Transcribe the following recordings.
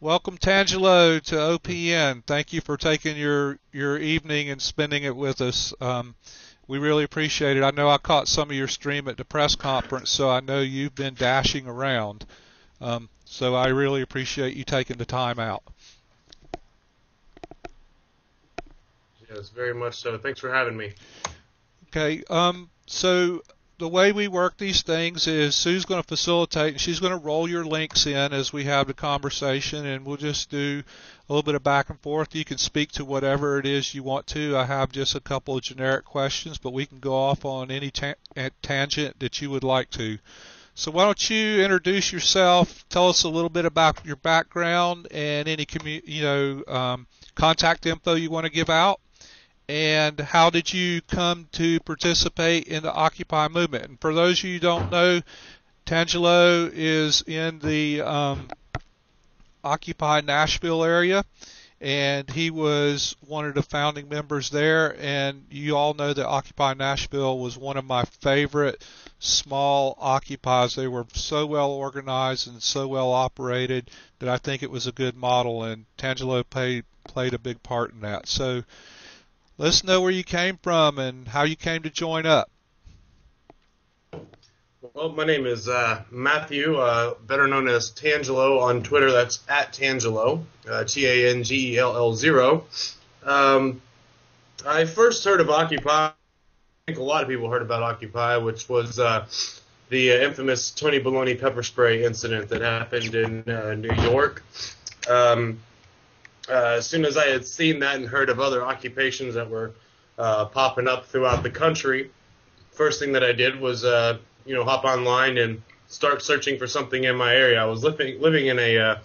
Welcome, Tangello, to OPN. Thank you for taking your evening and spending it with us. We really appreciate it. I know I caught some of your stream at the press conference, so I know you've been dashing around. So I really appreciate you taking the time out. Yes, very much so. Thanks for having me. Okay, so the way we work these things is Sue's going to facilitate and she's going to roll your links in as we have the conversation, and we'll just do a little bit of back and forth. You can speak to whatever it is you want to. I have just a couple of generic questions, but we can go off on any tangent that you would like to. So why don't you introduce yourself, tell us a little bit about your background and any contact info you want to give out, and how did you come to participate in the Occupy movement? And for those of you who don't know, Tangello is in the Occupy Nashville area, and he was one of the founding members there. And you all know that Occupy Nashville was one of my favorite small occupies. They were so well organized and so well operated that I think it was a good model, and Tangello played a big part in that. So let us know where you came from and how you came to join up. Well, my name is Matthew, better known as Tangello on Twitter. That's at Tangello, Tangell0. I first heard of Occupy. I think a lot of people heard about Occupy, which was the infamous Tony Baloney pepper spray incident that happened in New York. As soon as I had seen that and heard of other occupations that were popping up throughout the country, first thing that I did was hop online and start searching for something in my area. I was living in a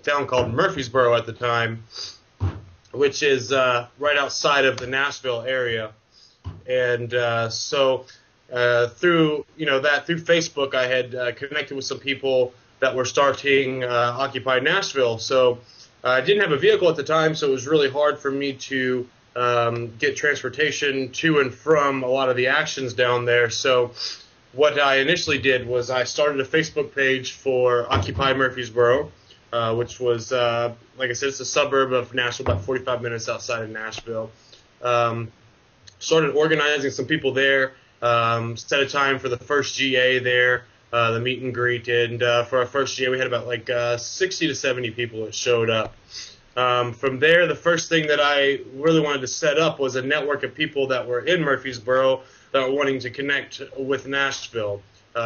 town called Murfreesboro at the time, which is right outside of the Nashville area. And so through Facebook, I had connected with some people that were starting Occupy Nashville. So I didn't have a vehicle at the time, so it was really hard for me to get transportation to and from a lot of the actions down there. So what I initially did was I started a Facebook page for Occupy Murfreesboro, which was, like I said, it's a suburb of Nashville, about 45 minutes outside of Nashville. Started organizing some people there, set a time for the first GA there, the meet and greet, and for our first GA we had about 60 to 70 people that showed up. From there, the first thing that I really wanted to set up was a network of people that were in Murfreesboro that were wanting to connect with Nashville.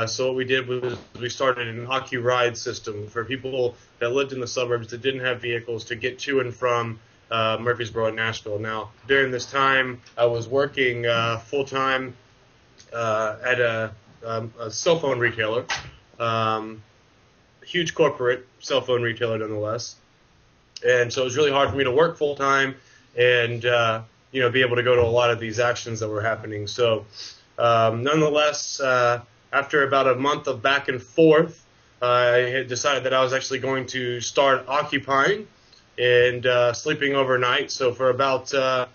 So what we did was we started an Occu-Ride system for people that lived in the suburbs that didn't have vehicles to get to and from Murfreesboro and Nashville. Now, during this time, I was working full-time at a cell phone retailer, huge corporate cell phone retailer nonetheless. And so it was really hard for me to work full-time and be able to go to a lot of these actions that were happening. So nonetheless, after about a month of back and forth, I had decided that I was actually going to start occupying and sleeping overnight. So for about, I'd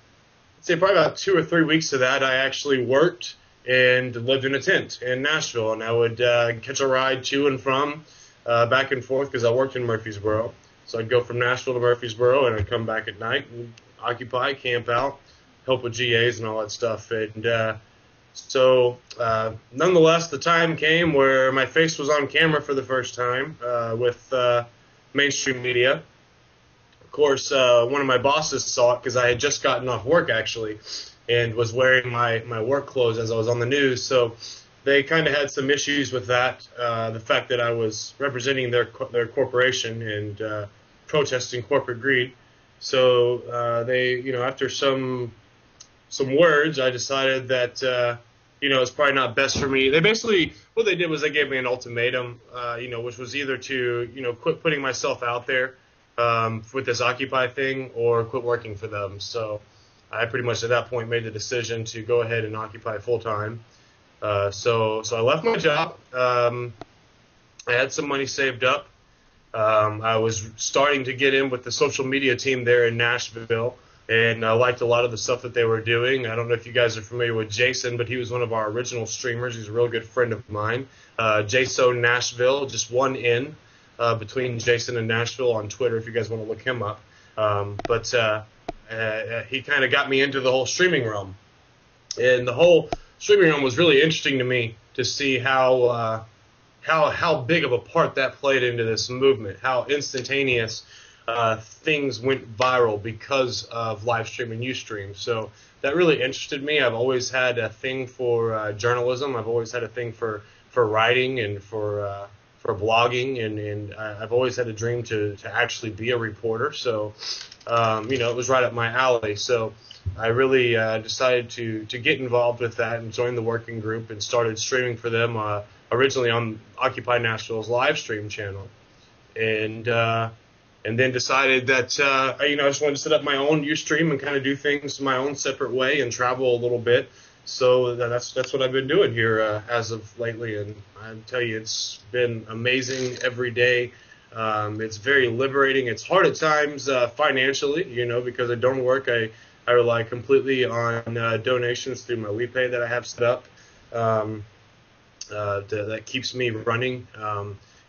say probably about 2 or 3 weeks of that, I actually worked and lived in a tent in Nashville. And I would catch a ride to and from, back and forth, because I worked in Murfreesboro. So I'd go from Nashville to Murfreesboro, and I'd come back at night and occupy, camp out, help with GAs and all that stuff. And so nonetheless, the time came where my face was on camera for the first time with mainstream media. Of course, one of my bosses saw it because I had just gotten off work, actually, and was wearing my work clothes as I was on the news. So they kind of had some issues with that, the fact that I was representing their corporation and protesting corporate greed. So they, after some words, I decided that it's probably not best for me. They basically, what they did was they gave me an ultimatum, which was either to quit putting myself out there with this Occupy thing or quit working for them. So I pretty much at that point made the decision to go ahead and occupy full time. So I left my job. I had some money saved up. I was starting to get in with the social media team there in Nashville, and I liked a lot of the stuff that they were doing. I don't know if you guys are familiar with Jason, but he was one of our original streamers. He's a real good friend of mine. JSO Nashville, just one N. between Jason and Nashville on Twitter if you guys want to look him up. But he kind of got me into the whole streaming realm. And the whole streaming realm was really interesting to me to see how big of a part that played into this movement, how instantaneous things went viral because of live stream and Ustream. So that really interested me. I've always had a thing for journalism. I've always had a thing for writing and for blogging, and I've always had a dream to actually be a reporter. So it was right up my alley. So I really decided to get involved with that and join the working group and started streaming for them originally on Occupy Nashville's live stream channel, and then decided that I just wanted to set up my own Ustream and kind of do things my own separate way and travel a little bit. So that's what I've been doing here as of lately, and I tell you, it's been amazing every day. It's very liberating. It's hard at times financially, because I don't work. I rely completely on donations through my WePay that I have set up. That keeps me running,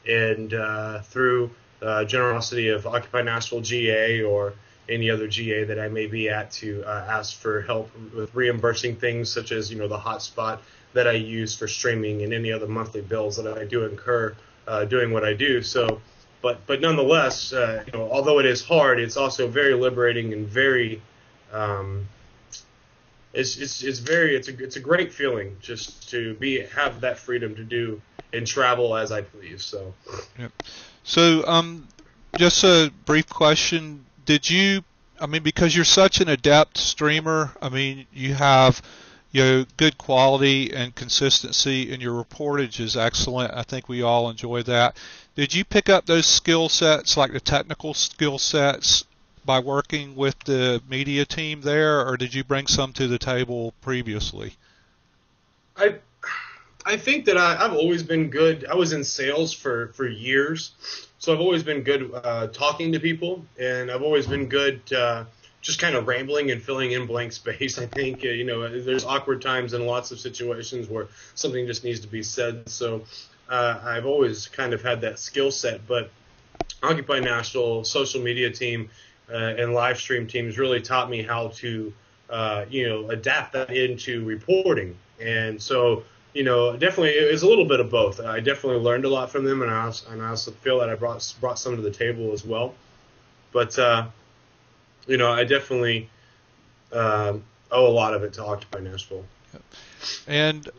and through generosity of Occupy Nashville GA or any other GA that I may be at to ask for help with reimbursing things such as the hotspot that I use for streaming and any other monthly bills that I do incur doing what I do. So, but nonetheless, although it is hard, it's also very liberating and very it's a great feeling just to have that freedom to do and travel as I please. So, yep. So just a brief question: because you're such an adept streamer, you have good quality and consistency, and your reportage is excellent. I think we all enjoy that. Did you pick up those skill sets, like the technical skill sets, by working with the media team there, or did you bring some to the table previously? I think that I've always been good. I was in sales for years, so I've always been good talking to people, and I've always been good just kind of rambling and filling in blank space. I think there's awkward times in lots of situations where something just needs to be said. So I've always kind of had that skill set, but Occupy Nashville social media team and live stream teams really taught me how to adapt that into reporting. And so definitely it was a little bit of both. I definitely learned a lot from them, and I also feel that I brought some to the table as well. But I definitely owe a lot of it to Occupy Nashville. And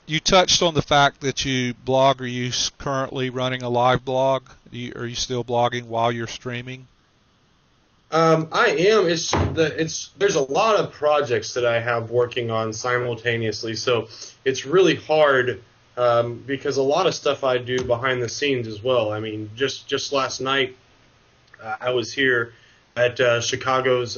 you touched on the fact that you blog. Are you currently running a live blog? Are you still blogging while you're streaming? I am. There's a lot of projects that I have working on simultaneously, so it's really hard because a lot of stuff I do behind the scenes as well. Just last night I was here at Chicago's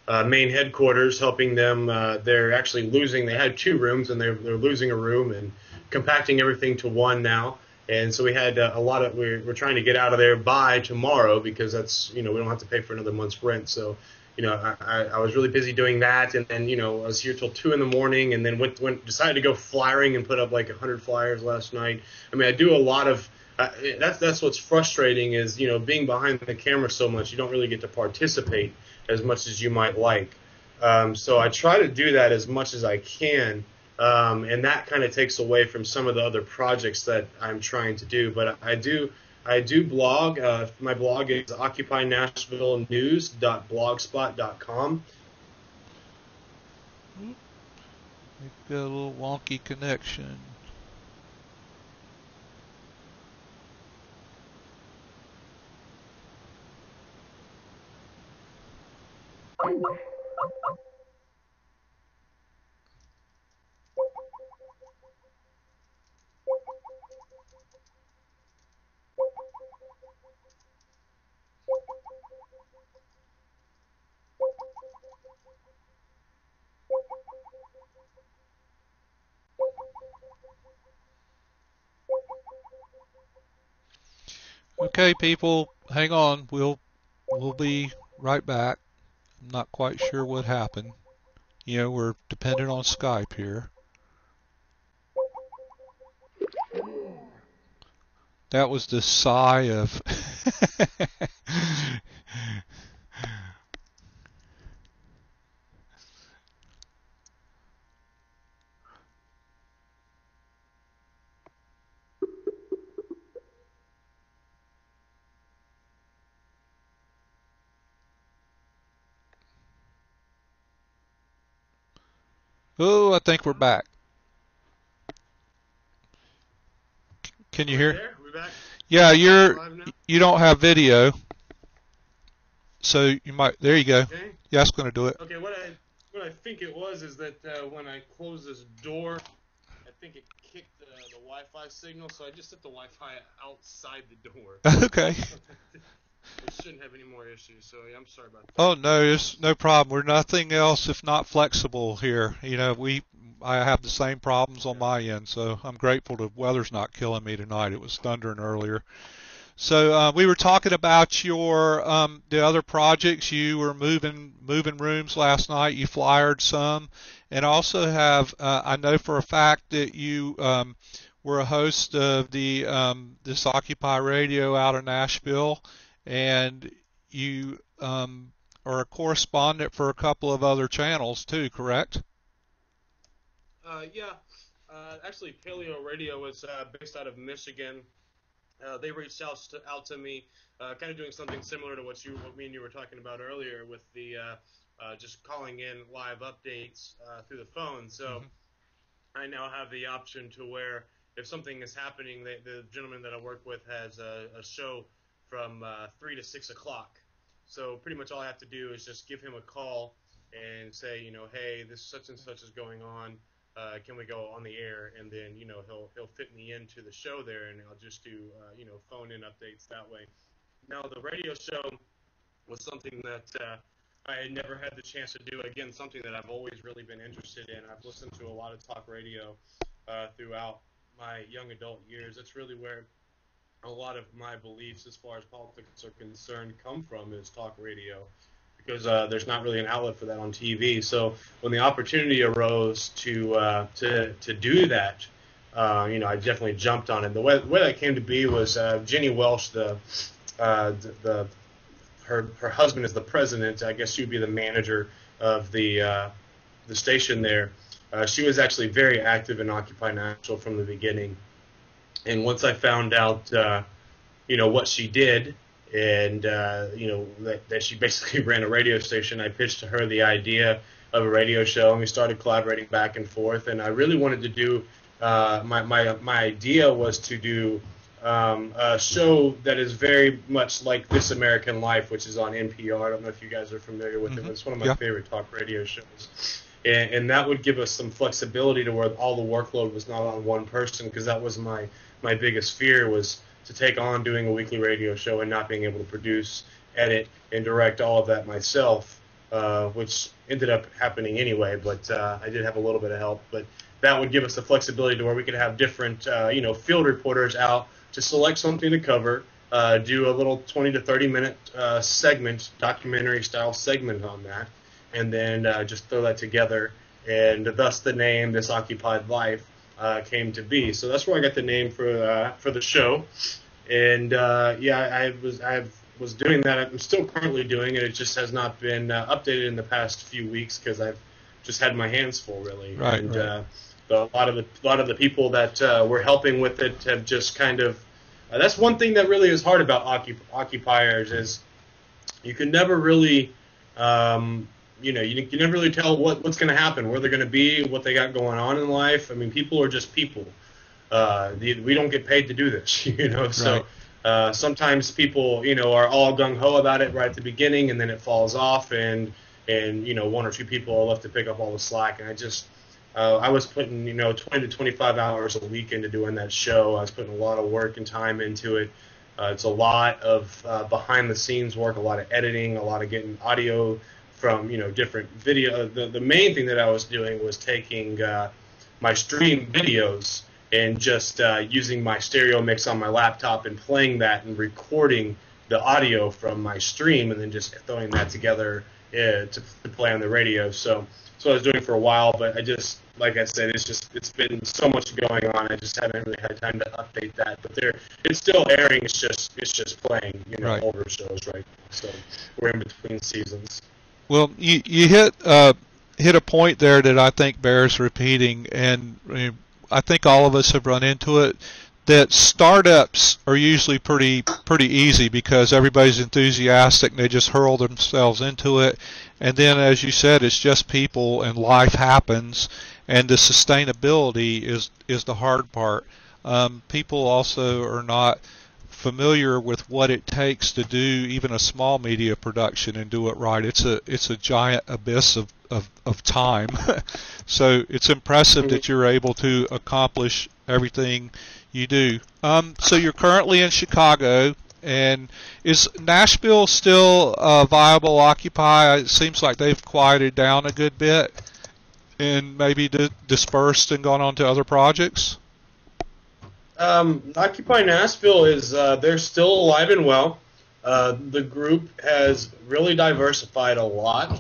main headquarters helping them. They're actually losing. They had 2 rooms and they're losing a room and compacting everything to one now. And so we had we're trying to get out of there by tomorrow because that's, we don't have to pay for another month's rent. So, I was really busy doing that. And then, I was here till 2 a.m. and then decided to go flyering and put up like 100 flyers last night. I do a lot of, that's what's frustrating is, being behind the camera so much, you don't really get to participate as much as you might like. So I try to do that as much as I can. And that kind of takes away from some of the other projects that I'm trying to do. But I do blog. My blog is occupynashvillenews.blogspot.com. We've got a little wonky connection. Okay, people, hang on. We'll be right back. I'm not quite sure what happened. We're dependent on Skype here. That was the sigh of. Oh, I think we're back. Can you hear? There? We back? Yeah, Live now? you don't have video, so you might. There you go. Okay. Yeah, that's going to do it. Okay. What I think it was is that when I closed this door, I think it kicked the Wi-Fi signal, so I just set the Wi-Fi outside the door. Okay. We shouldn't have any more issues, so yeah, I'm sorry about that. Oh no, it's no problem. We're nothing else if not flexible here. You know, I have the same problems on my end, so I'm grateful the weather's not killing me tonight. It was thundering earlier. So we were talking about your the other projects. You were moving rooms last night. You flyered some, and also have I know for a fact that you were a host of the this Occupy Radio out of Nashville, and you are a correspondent for a couple of other channels too, correct? Yeah. Actually, Paleo Radio is based out of Michigan. They reached out to me, kind of doing something similar to what me and you were talking about earlier with the just calling in live updates through the phone. So I now have the option to where if something is happening, the gentleman that I work with has a show from 3 to 6 o'clock. So pretty much all I have to do is just give him a call and say, hey, this such and such is going on. Can we go on the air? And then, he'll fit me into the show there, and I'll just do, phone-in updates that way. Now, the radio show was something that I had never had the chance to do. Again, something that I've always really been interested in. I've listened to a lot of talk radio throughout my young adult years. That's really where a lot of my beliefs as far as politics are concerned come from, is talk radio. Because there's not really an outlet for that on TV. So when the opportunity arose to do that, I definitely jumped on it. The way that came to be was Jenny Welsh, her husband is the president. I guess she would be the manager of the station there. She was actually very active in Occupy Nashville from the beginning. And once I found out, what she did, and that she basically ran a radio station, I pitched to her the idea of a radio show, and we started collaborating back and forth. And I really wanted to do my idea was to do a show that is very much like This American Life, which is on NPR. I don't know if you guys are familiar with it, but it's one of my favorite talk radio shows. And that would give us some flexibility to where all the workload was not on one person, because that was my biggest fear, was to take on doing a weekly radio show and not being able to produce, edit, and direct all of that myself, which ended up happening anyway, but I did have a little bit of help. But that would give us the flexibility to where we could have different, field reporters out to select something to cover, do a little 20 to 30-minute segment, documentary-style segment on that, and then just throw that together, and thus the name, This Occupied Life, came to be. So that's where I got the name for the show. And I was doing that. I'm still currently doing it. It just has not been updated in the past few weeks because I've just had my hands full, really. Right. And a lot of the people that were helping with it have just kind of. That's one thing that really is hard about occupiers, is you can never really. You can never really tell what's going to happen, where they're going to be, what they got going on in life. I mean, people are just people. We don't get paid to do this, So sometimes people, are all gung-ho about it right at the beginning, and then it falls off, and one or two people are left to pick up all the slack. And I was putting, 20 to 25 hours a week into doing that show. I was putting a lot of work and time into it. It's a lot of behind-the-scenes work, a lot of editing, a lot of getting audio from different video. The main thing that I was doing was taking my stream videos and just using my stereo mix on my laptop and playing that and recording the audio from my stream, and then just throwing that together to play on the radio. So what I was doing for a while, but I just, like I said, it's been so much going on. I just haven't really had time to update that. But it's still airing. It's just playing, Right. older shows right now. So we're in between seasons. Well, you hit a point there that I think bears repeating, and I think all of us have run into it. That startups are usually pretty easy because everybody's enthusiastic and they just hurl themselves into it. And then, as you said, it's just people and life happens, and the sustainability is the hard part. People also are not familiar with what it takes to do even a small media production and do it right. It's a giant abyss of time. So it's impressive that you're able to accomplish everything you do. So you're currently in Chicago, and is Nashville still viable Occupy? It seems like they've quieted down a good bit and maybe dispersed and gone on to other projects. Occupy Nashville is they're still alive and well. The group has really diversified a lot.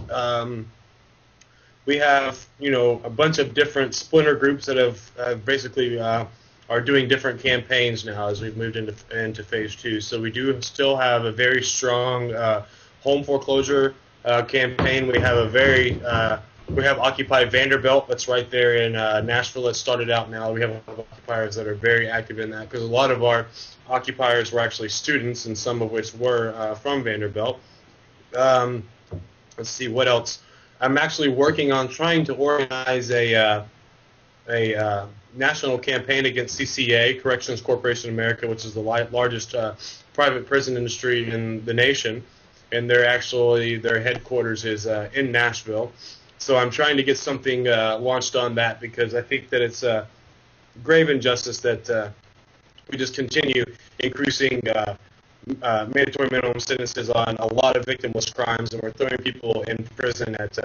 We have a bunch of different splinter groups that have basically are doing different campaigns now as we've moved into phase 2. So we do still have a very strong home foreclosure campaign. We have we have Occupy Vanderbilt that's right there in Nashville. It started out now. We have a lot of occupiers that are very active in that because a lot of our occupiers were actually students, and some of which were from Vanderbilt. Let's see what else. I'm actually working on trying to organize a national campaign against CCA, Corrections Corporation of America, which is the largest private prison industry in the nation, and their headquarters is in Nashville. So I'm trying to get something launched on that because I think that it's a grave injustice that we just continue increasing mandatory minimum sentences on a lot of victimless crimes, and we're throwing people in prison at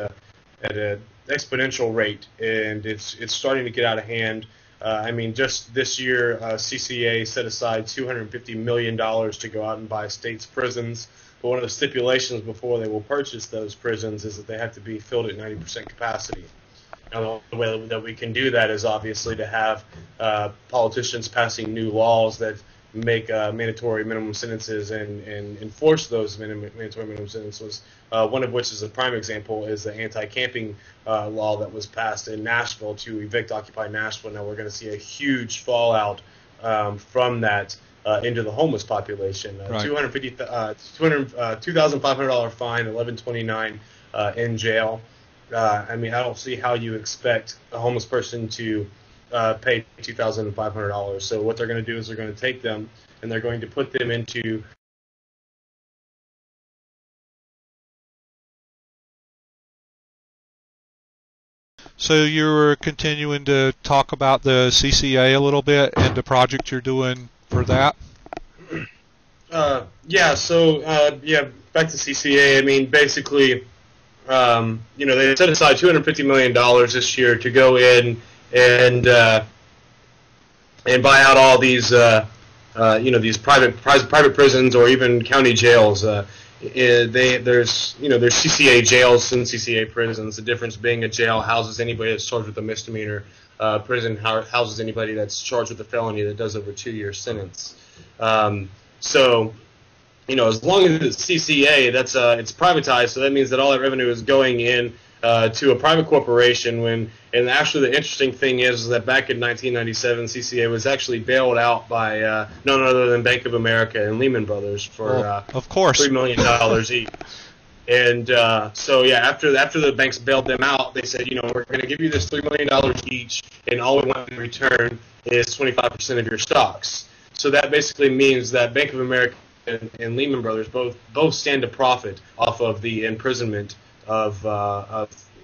an exponential rate, and it's starting to get out of hand. I mean, just this year, CCA set aside $250 million to go out and buy states' prisons. But one of the stipulations before they will purchase those prisons is that they have to be filled at 90% capacity. Now, the way that we can do that is obviously to have politicians passing new laws that make mandatory minimum sentences and enforce those mandatory minimum sentences. One of which is a prime example is the anti-camping law that was passed in Nashville to evict Occupy Nashville. Now we're going to see a huge fallout from that into the homeless population. Right. $2,500 fine, $11.29 in jail. I mean, I don't see how you expect a homeless person to pay $2,500. So what they're going to do is they're going to take them and they're going to put them into So you're continuing to talk about the CCA a little bit and the project you're doing for that? Yeah, so back to CCA. I mean, basically, they set aside $250 million this year to go in and buy out all these, these private prisons or even county jails. There's CCA jails and CCA prisons. The difference being a jail houses anybody that's charged with a misdemeanor. Prison houses anybody that's charged with a felony that does over a 2-year sentence. So, as long as it's CCA, it's privatized, so that means that all that revenue is going in to a private corporation. And actually, the interesting thing is that back in 1997, CCA was actually bailed out by none other than Bank of America and Lehman Brothers for of course $3 million each. And after the banks bailed them out, they said, we're going to give you this $3 million each, and all we want in return is 25% of your stocks. So that basically means that Bank of America and Lehman Brothers both stand to profit off of the imprisonment of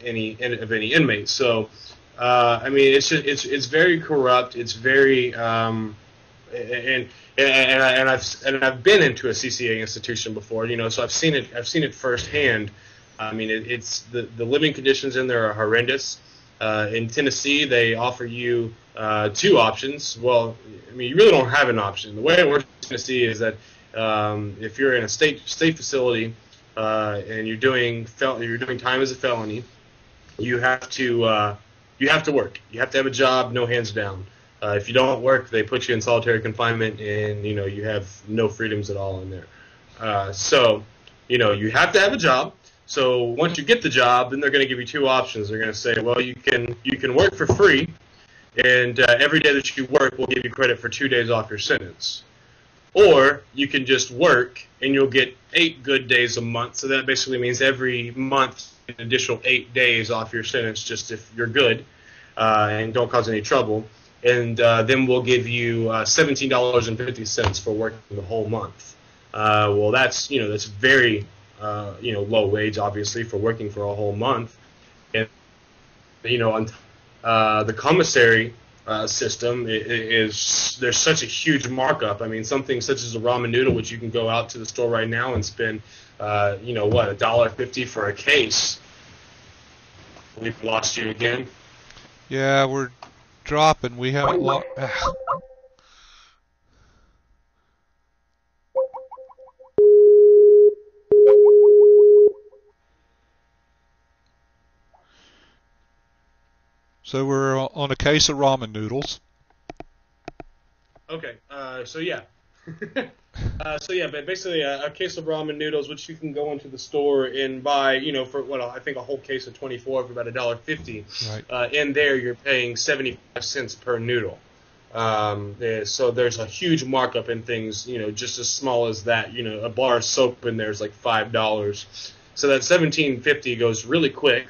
any inmate. So I mean, it's very corrupt. It's very and I've been into a CCA institution before, so I've seen it firsthand. I mean, it's the living conditions in there are horrendous. In Tennessee, they offer you 2 options. Well, I mean, you really don't have an option. The way it works in Tennessee is that if you're in a state facility and you're doing time as a felony, you have to work. You have to have a job, no hands down. If you don't work, they put you in solitary confinement, and you have no freedoms at all in there. So you have to have a job. So once you get the job, then they're going to give you two options. They're going to say, well, you can work for free, and every day that you work, we'll give you credit for 2 days off your sentence. Or you can just work, and you'll get 8 good days a month. So that basically means every month, an additional 8 days off your sentence, just if you're good and don't cause any trouble. And then we'll give you $17.50 for working the whole month. Well, that's very low wage, obviously, for working for a whole month. And on the commissary system there's such a huge markup. I mean, something such as a ramen noodle, which you can go out to the store right now and spend $1.50 for a case. We've lost you again. Yeah, we're dropping. We haven't lost. So we're on a case of ramen noodles. Okay, but basically a case of ramen noodles, which you can go into the store and buy, for I think a whole case of 24 for about $1.50. Right. In there, you're paying 75 cents per noodle. So there's a huge markup in things, just as small as that. A bar of soap in there is like $5. So that $17.50 goes really quick.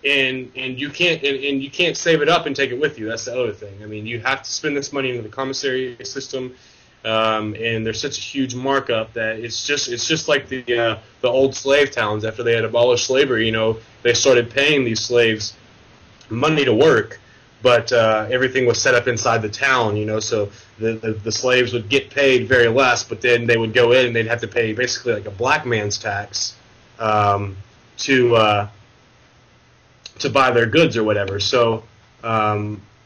And you can't save it up and take it with you. That's the other thing. I mean, you have to spend this money into the commissary system, and there's such a huge markup that it's just like the old slave towns after they had abolished slavery. They started paying these slaves money to work, but everything was set up inside the town. So the slaves would get paid very less, but then they would go in and they'd have to pay basically like a black man's tax to buy their goods or whatever. So,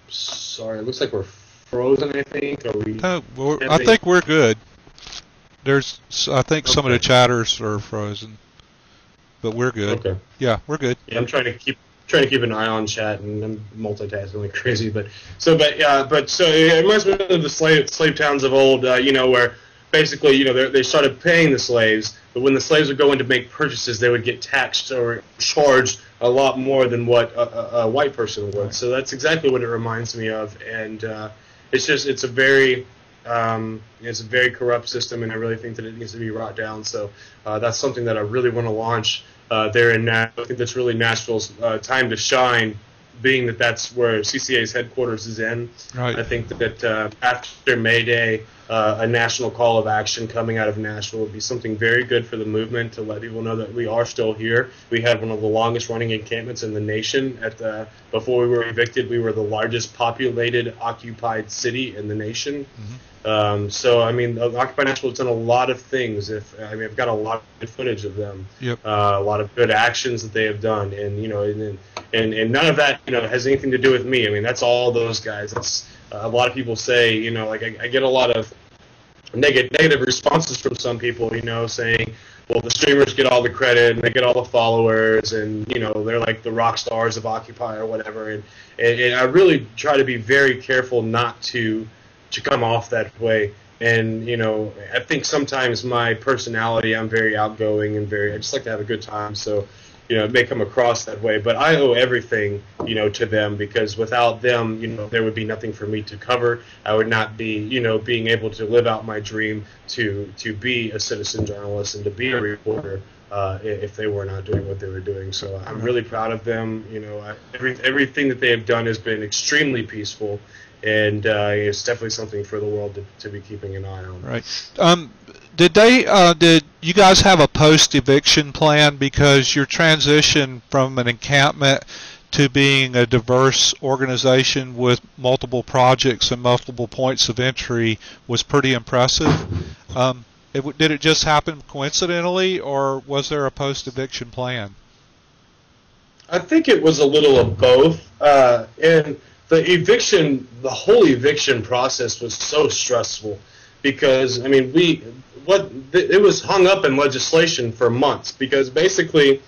sorry, it looks like we're frozen, I think. I think we're good. I think some of the chatters are frozen, but we're good. Okay. Yeah, we're good. Yeah, I'm trying to keep an eye on chat, and I'm multitasking like crazy. But it reminds me of the slave towns of old, where basically, they started paying the slaves, but when the slaves would go in to make purchases, they would get taxed or charged a lot more than what a white person would. Right. So that's exactly what it reminds me of, and it's a very corrupt system, and I really think that it needs to be brought down. So that's something that I really want to launch there in Nashville. I think that's really Nashville's time to shine, being that that's where CCA's headquarters is in. Right. I think that after May Day, a national call of action coming out of Nashville would be something very good for the movement to let people know that we are still here. We had one of the longest running encampments in the nation. Before we were evicted, we were the largest populated occupied city in the nation. Mm-hmm. So I mean, Occupy Nashville has done a lot of things. I've got a lot of good footage of them. Yep. A lot of good actions that they have done, and and none of that has anything to do with me. I mean, that's all those guys. That's a lot of people say, I get a lot of negative responses from some people, saying, well, the streamers get all the credit and they get all the followers, and they're like the rock stars of Occupy or whatever. And I really try to be very careful not to come off that way. And I think sometimes my personality, I'm very outgoing and I just like to have a good time. So it may come across that way, but I owe everything, to them, because without them, there would be nothing for me to cover. I would not be, being able to live out my dream to be a citizen journalist and to be a reporter if they were not doing what they were doing. So I'm really proud of them. Everything that they have done has been extremely peaceful, and it's definitely something for the world to be keeping an eye on. Right. Did you guys have a post-eviction plan? Because your transition from an encampment to being a diverse organization with multiple projects and multiple points of entry was pretty impressive. Did it just happen coincidentally, or was there a post-eviction plan? I think it was a little of both. And the whole eviction process was so stressful, because it was hung up in legislation for months, because basically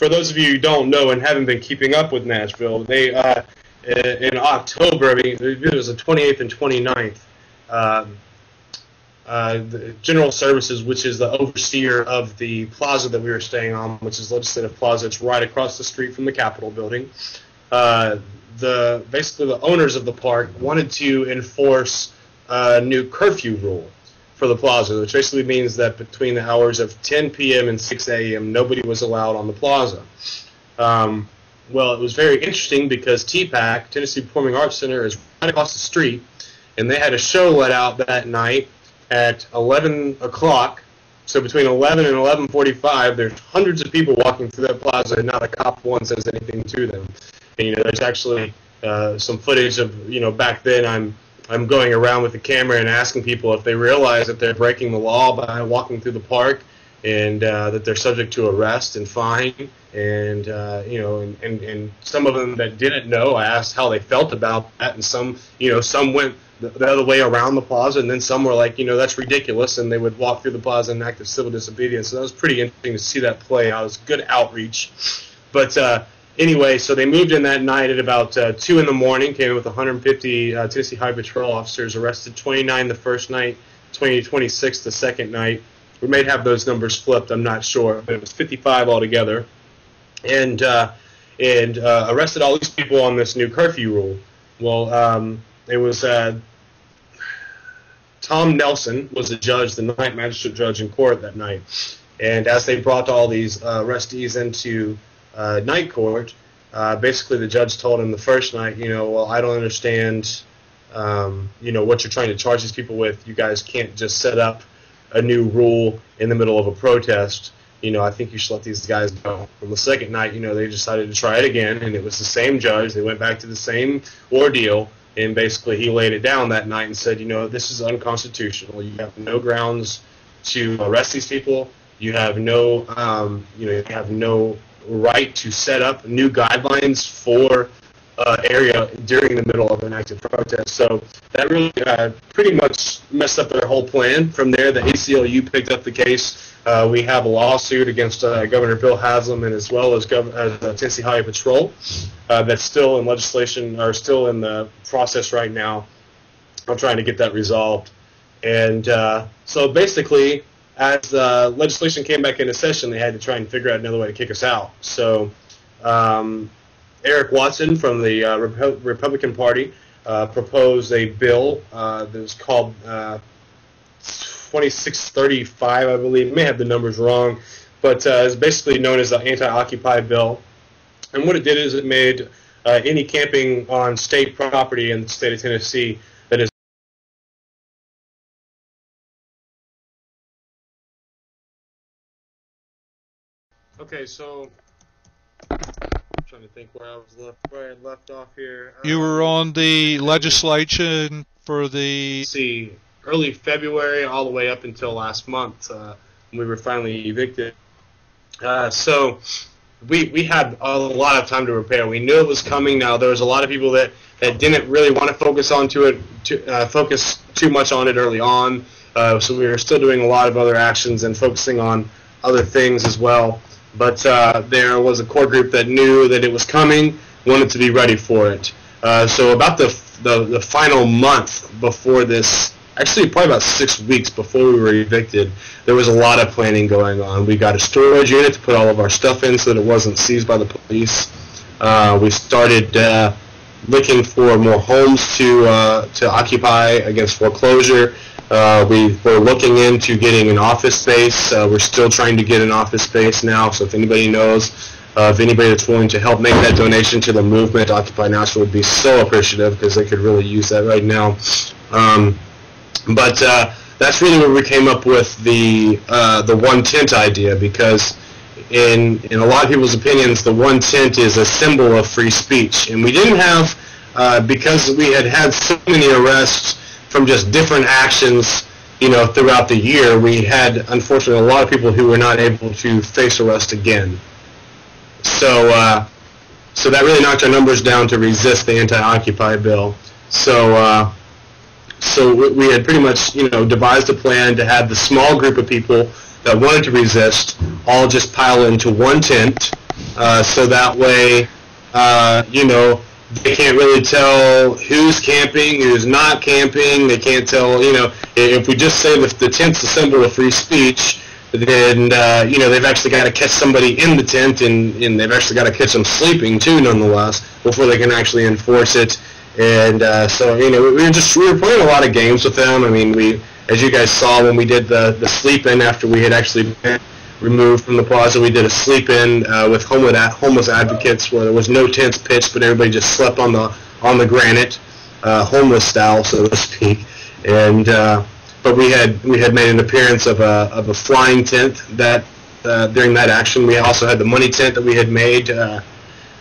for those of you who don't know and haven't been keeping up with Nashville, they in October, I mean, it was the 28th and 29th, the General Services, which is the overseer of the plaza that we were staying on, which is Legislative Plaza. It's right across the street from the Capitol building. Basically the owners of the park wanted to enforce a new curfew rule for the plaza, which basically means that between the hours of 10 p.m. and 6 a.m. nobody was allowed on the plaza. Well, it was very interesting because TPAC, Tennessee Performing Arts Center, is right across the street, and they had a show let out that night at 11 o'clock. So between 11 and 11:45, there's hundreds of people walking through that plaza, and not a cop once says anything to them. And, there's actually some footage of, back then I'm going around with the camera and asking people if they realize that they're breaking the law by walking through the park, and that they're subject to arrest and fine. And and some of them that didn't know, I asked how they felt about that, and some went the other way around the plaza, and then some were like, that's ridiculous, and they would walk through the plaza in act of civil disobedience. So that was pretty interesting to see that play out. It was good outreach. But anyway, so they moved in that night at about 2 in the morning, came in with 150 Tennessee Highway Patrol officers, arrested 29 the first night, 26 the second night. We may have those numbers flipped, I'm not sure, but it was 55 altogether. And arrested all these people on this new curfew rule. Well, it was Tom Nelson was the judge, the night magistrate judge in court that night. And as they brought all these arrestees into night court, basically the judge told him the first night, well, I don't understand, what you're trying to charge these people with. You guys can't just set up a new rule in the middle of a protest. I think you should let these guys go. From the second night, they decided to try it again, and it was the same judge. They went back to the same ordeal, and basically he laid it down that night and said, this is unconstitutional. You have no grounds to arrest these people. You have no, you have no right to set up new guidelines for area during the middle of an active protest. So that really pretty much messed up their whole plan. From there, the ACLU picked up the case. We have a lawsuit against Governor Bill Haslam, and as well as Tennessee Highway Patrol that's still in legislation, or still in the process right now. I'm trying to get that resolved. And so basically, as legislation came back into session, they had to try and figure out another way to kick us out. So Eric Watson from the Republican Party proposed a bill that was called 2635, I believe. I may have the numbers wrong, but it's basically known as the anti-Occupy bill. And what it did is it made any camping on state property in the state of Tennessee that is okay. So I'm trying to think where I left off here. You were on the legislation for the early February all the way up until last month when we were finally evicted. So we had a lot of time to prepare. We knew it was coming. Now there was a lot of people that didn't really want to focus too much on it early on. So we were still doing a lot of other actions and focusing on other things as well. But there was a core group that knew that it was coming, wanted to be ready for it. So about the final month before this, actually probably about 6 weeks before we were evicted, there was a lot of planning going on. We got a storage unit to put all of our stuff in so that it wasn't seized by the police. We started looking for more homes to occupy against foreclosure. We were looking into getting an office space. We're still trying to get an office space now, so if anybody knows of anybody that's willing to help make that donation to the movement, Occupy Nashville would be so appreciative because they could really use that right now. But that's really where we came up with the one tent idea, because in a lot of people's opinions, the one tent is a symbol of free speech, and we didn't have because we had so many arrests from just different actions, throughout the year. We had, unfortunately, a lot of people who were not able to face arrest again. So that really knocked our numbers down to resist the anti-Occupy bill. So we had pretty much, devised a plan to have the small group of people that wanted to resist all just pile into one tent, so that way, you know, they can't really tell who's camping, who's not camping. They can't tell, you know, if we just say the tent's a symbol of free speech, then, you know, they've actually got to catch somebody in the tent, and they've actually got to catch them sleeping too, nonetheless, before they can actually enforce it. And so, you know, we were playing a lot of games with them. I mean, as you guys saw when we did the sleep-in after we had actually been removed from the plaza, we did a sleep-in with homeless advocates where there was no tents pitched, but everybody just slept on the granite, homeless style, so to speak. And but we had made an appearance of a flying tent that during that action. We also had the money tent that we had made,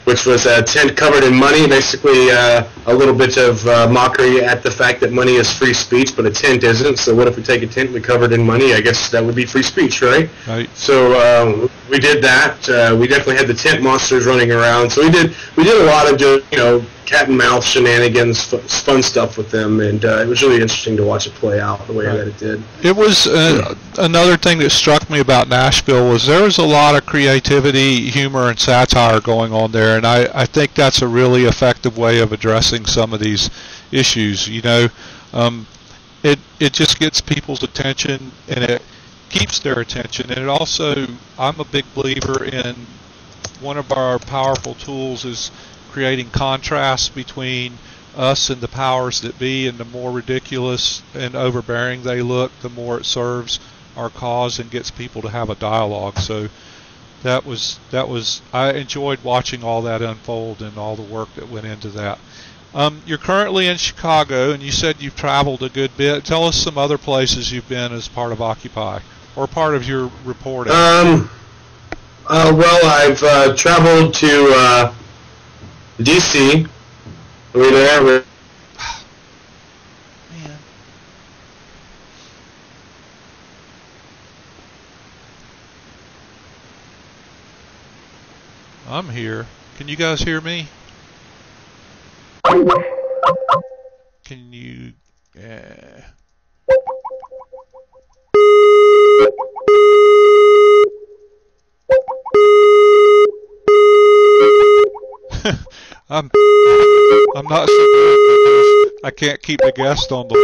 which was a tent covered in money, basically a little bit of mockery at the fact that money is free speech, but a tent isn't. So what if we take a tent we covered in money? I guess that would be free speech, right? Right. So we did that. We definitely had the tent monsters running around. So we did a lot of just, you know, cat and mouse shenanigans, fun stuff with them, and it was really interesting to watch it play out the way that it did. It was another thing that struck me about Nashville was there was a lot of creativity, humor, and satire going on there, and I think that's a really effective way of addressing some of these issues. You know, it just gets people's attention, and it keeps their attention, and it also, I'm a big believer in one of our powerful tools is creating contrast between us and the powers that be, and the more ridiculous and overbearing they look, the more it serves our cause and gets people to have a dialogue. So that was I enjoyed watching all that unfold and all the work that went into that. You're currently in Chicago, and you said you've traveled a good bit. Tell us some other places you've been as part of Occupy or part of your reporting. Well, I've traveled to D.C. Are we there? Man. I'm here. Can you guys hear me? Can you... I'm not so good because I can't keep the guest on the line.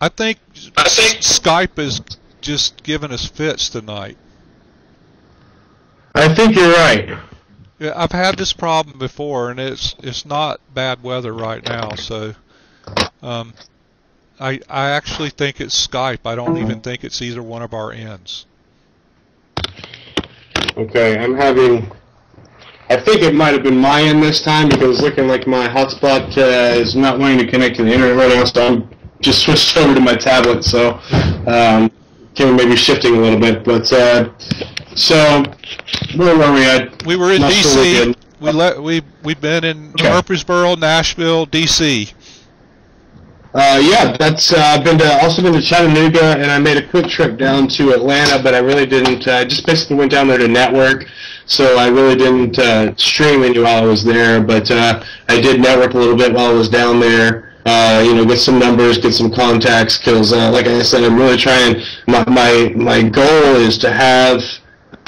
I think Skype is just giving us fits tonight. I think you're right. Yeah, I've had this problem before, and it's not bad weather right now. So, I actually think it's Skype. I don't even think it's either one of our ends. Okay, I think it might have been my end this time because it's looking like my hotspot is not wanting to connect to the internet right now, so I'm just switched over to my tablet. So, maybe shifting a little bit, but so. Where were we at? We were in D.C. We've been in Murfreesboro, Nashville, D.C. Yeah, that's I've also been to Chattanooga, and I made a quick trip down to Atlanta, but I really didn't. I just basically went down there to network, so I really didn't stream any while I was there. But I did network a little bit while I was down there. You know, get some numbers, get some contacts, because like I said, I'm really trying. My goal is to have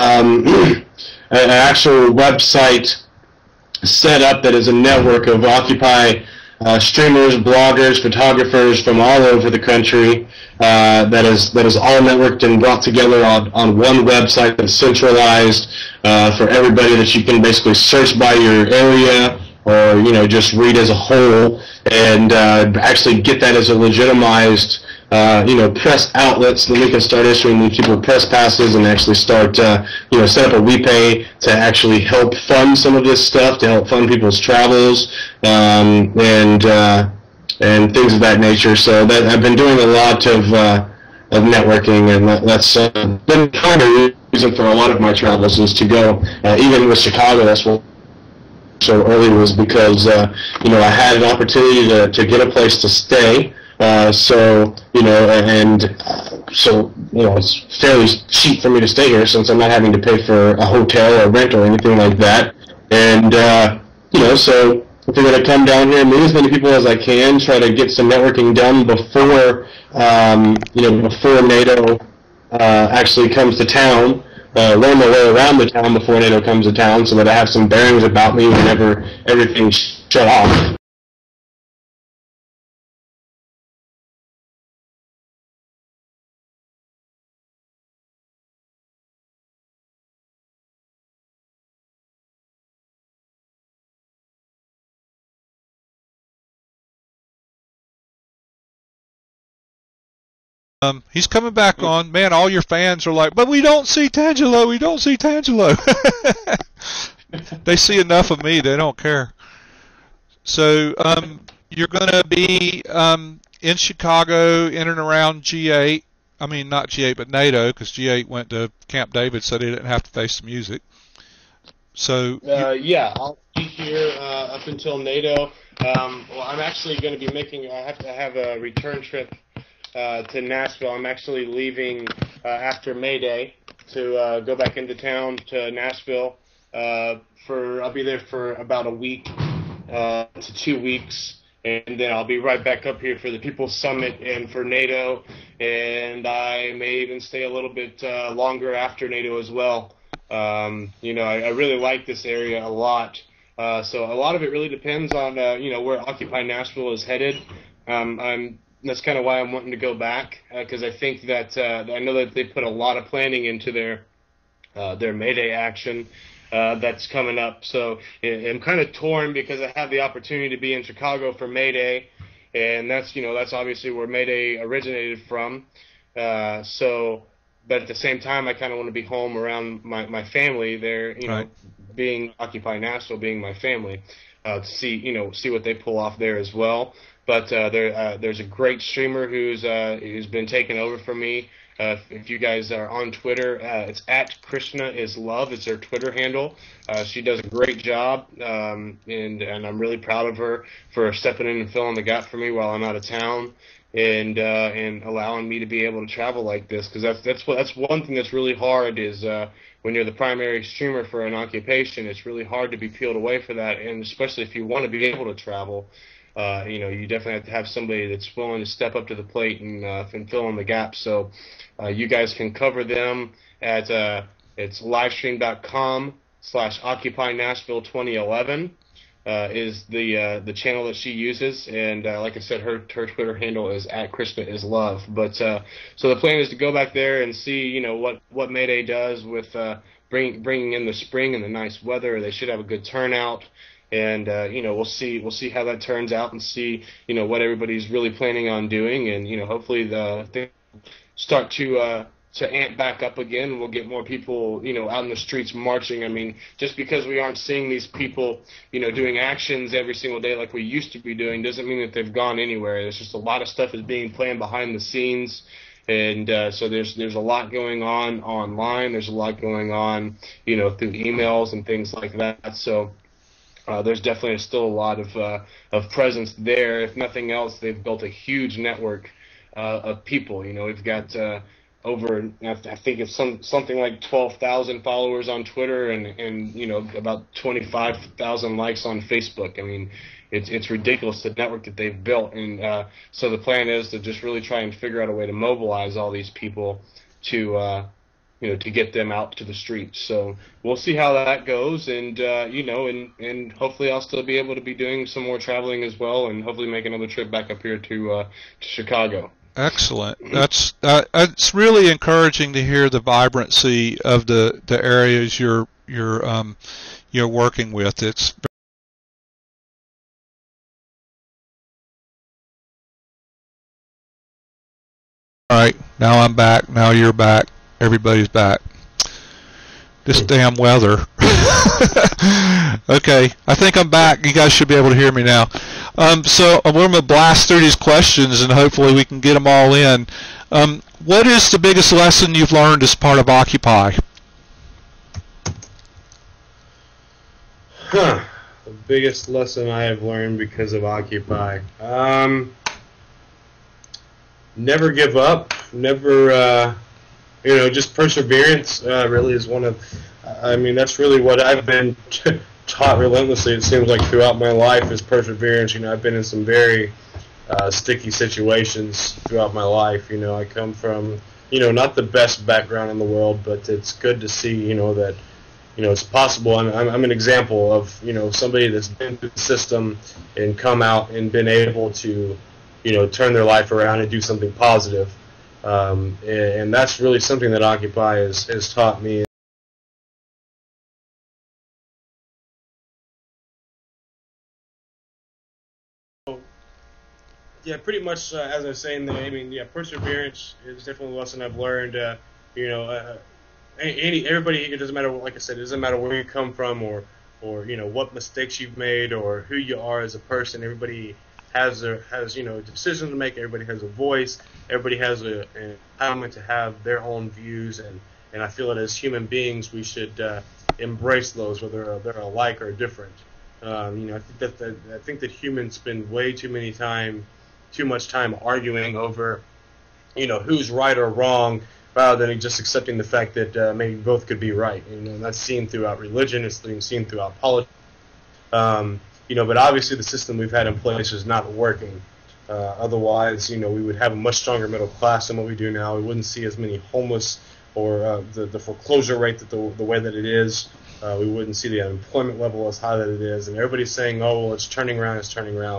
an actual website set up that is a network of Occupy streamers, bloggers, photographers from all over the country that is all networked and brought together on one website that's centralized for everybody, that you can basically search by your area or, you know, just read as a whole, and actually get that as a legitimized you know, press outlets so that we can start issuing these people press passes and actually start, you know, set up a WePay to actually help fund some of this stuff, to help fund people's travels, and things of that nature. So that I've been doing a lot of networking, and that's been kind of the reason for a lot of my travels is to go, even with Chicago, that's what so early was because, you know, I had an opportunity to get a place to stay So, and so, it's fairly cheap for me to stay here since I'm not having to pay for a hotel or rent or anything like that. And, so I figured I'd come down here, meet as many people as I can, try to get some networking done before, before NATO actually comes to town. Learn my way around the town before NATO comes to town so that I have some bearings about me whenever everything's shut off. He's coming back on. Man, all your fans are like, but we don't see Tangello. We don't see Tangello. They see enough of me. They don't care. So you're going to be in Chicago, in and around G8. I mean, not G8, but NATO, because G8 went to Camp David, so they didn't have to face the music. So yeah, I'll be here up until NATO. Well, I'm actually going to be I have to have a return trip to Nashville. I'm actually leaving after May Day to go back into town to Nashville. I'll be there for about a week to 2 weeks, and then I'll be right back up here for the People's Summit and for NATO, and I may even stay a little bit longer after NATO as well. I really like this area a lot. So a lot of it really depends on where Occupy Nashville is headed. That's kind of why I'm wanting to go back, because I think that I know that they put a lot of planning into their May Day action that's coming up. So I'm kind of torn because I have the opportunity to be in Chicago for May Day, and that's obviously where May Day originated from. But at the same time, I kind of want to be home around my family there, right. Being Occupy Nashville, being my family, to see what they pull off there as well. But there's a great streamer who's been taken over from me. If you guys are on Twitter, it's @KrishnaIsLove. It's her Twitter handle. She does a great job, and I'm really proud of her for stepping in and filling the gap for me while I'm out of town, and allowing me to be able to travel like this. Because that's one thing that's really hard is when you're the primary streamer for an occupation, it's really hard to be peeled away for that, and especially if you want to be able to travel. You definitely have to have somebody that's willing to step up to the plate and fill in the gap. So you guys can cover them at it's livestream.com/Occupy Nashville 2011 is the channel that she uses, and like I said, her Twitter handle is @KrishnaIsLove. But so the plan is to go back there and see what May Day does with bringing in the spring and the nice weather. They should have a good turnout. And we'll see how that turns out, and see what everybody's really planning on doing, and hopefully things start to amp back up again. We'll get more people out in the streets marching. I mean, just because we aren't seeing these people doing actions every single day like we used to be doing doesn't mean that they've gone anywhere. There's just a lot of stuff is being planned behind the scenes. And so there's a lot going on online. There's a lot going on through emails and things like that. So. There's definitely still a lot of presence there. If nothing else, they've built a huge network of people. We've got over, I think it's something like 12,000 followers on Twitter, and about 25,000 likes on Facebook. I mean, it's ridiculous, the network that they've built. And so the plan is to just really try and figure out a way to mobilize all these people to get them out to the streets. So we'll see how that goes, and and hopefully I'll still be able to be doing some more traveling as well, and hopefully make another trip back up here to Chicago. Excellent. That's it's really encouraging to hear the vibrancy of the areas you're working with. It's all right. Now I'm back. Now you're back. Everybody's back. This damn weather. Okay, I think I'm back. You guys should be able to hear me now. So we're going to blast through these questions, and hopefully we can get them all in. What is the biggest lesson you've learned as part of Occupy? The biggest lesson I have learned because of Occupy. never give up, never, just perseverance really is one of, I mean, that's really what I've been taught relentlessly, it seems like, throughout my life is perseverance. I've been in some very sticky situations throughout my life. I come from, not the best background in the world, but it's good to see, that, it's possible. I'm an example of, somebody that's been through the system and come out and been able to, turn their life around and do something positive. And that's really something that Occupy has taught me. Yeah, pretty much as I was saying, I mean, yeah, perseverance is definitely a lesson I've learned. Everybody, it doesn't matter, like I said, it doesn't matter where you come from or what mistakes you've made or who you are as a person. Everybody has a decision to make. Everybody has a voice. Everybody has an entitlement to have their own views, and I feel that as human beings we should embrace those, whether they're alike or different. I think that humans spend way too much time arguing over, who's right or wrong, rather than just accepting the fact that maybe both could be right. And that's seen throughout religion. It's seen throughout politics. But obviously the system we've had in place is not working. Otherwise, we would have a much stronger middle class than what we do now. We wouldn't see as many homeless or the foreclosure rate that the way that it is. We wouldn't see the unemployment level as high that it is. And everybody's saying, oh, well, it's turning around.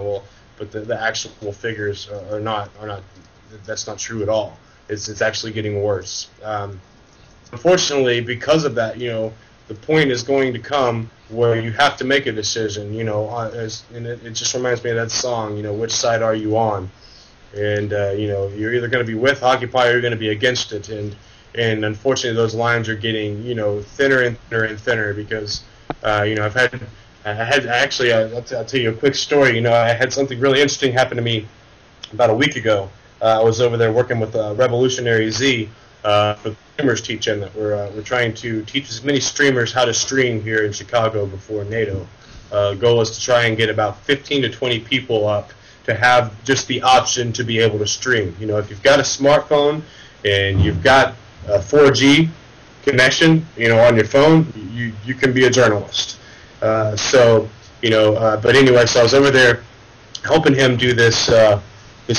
Well, but the actual figures are not. That's not true at all. It's actually getting worse. Unfortunately, because of that, the point is going to come where you have to make a decision. And it just reminds me of that song. Which side are you on? And you're either going to be with Occupy or you're going to be against it. And unfortunately, those lines are getting thinner and thinner and thinner because I'll tell you a quick story. I had something really interesting happen to me about a week ago. I was over there working with Revolutionary Z for the streamers teach-in that we're trying to teach as many streamers how to stream here in Chicago before NATO. Goal is to try and get about 15 to 20 people up to have just the option to be able to stream. If you've got a smartphone and you've got a 4G connection, on your phone, you can be a journalist. But anyway, so I was over there helping him do this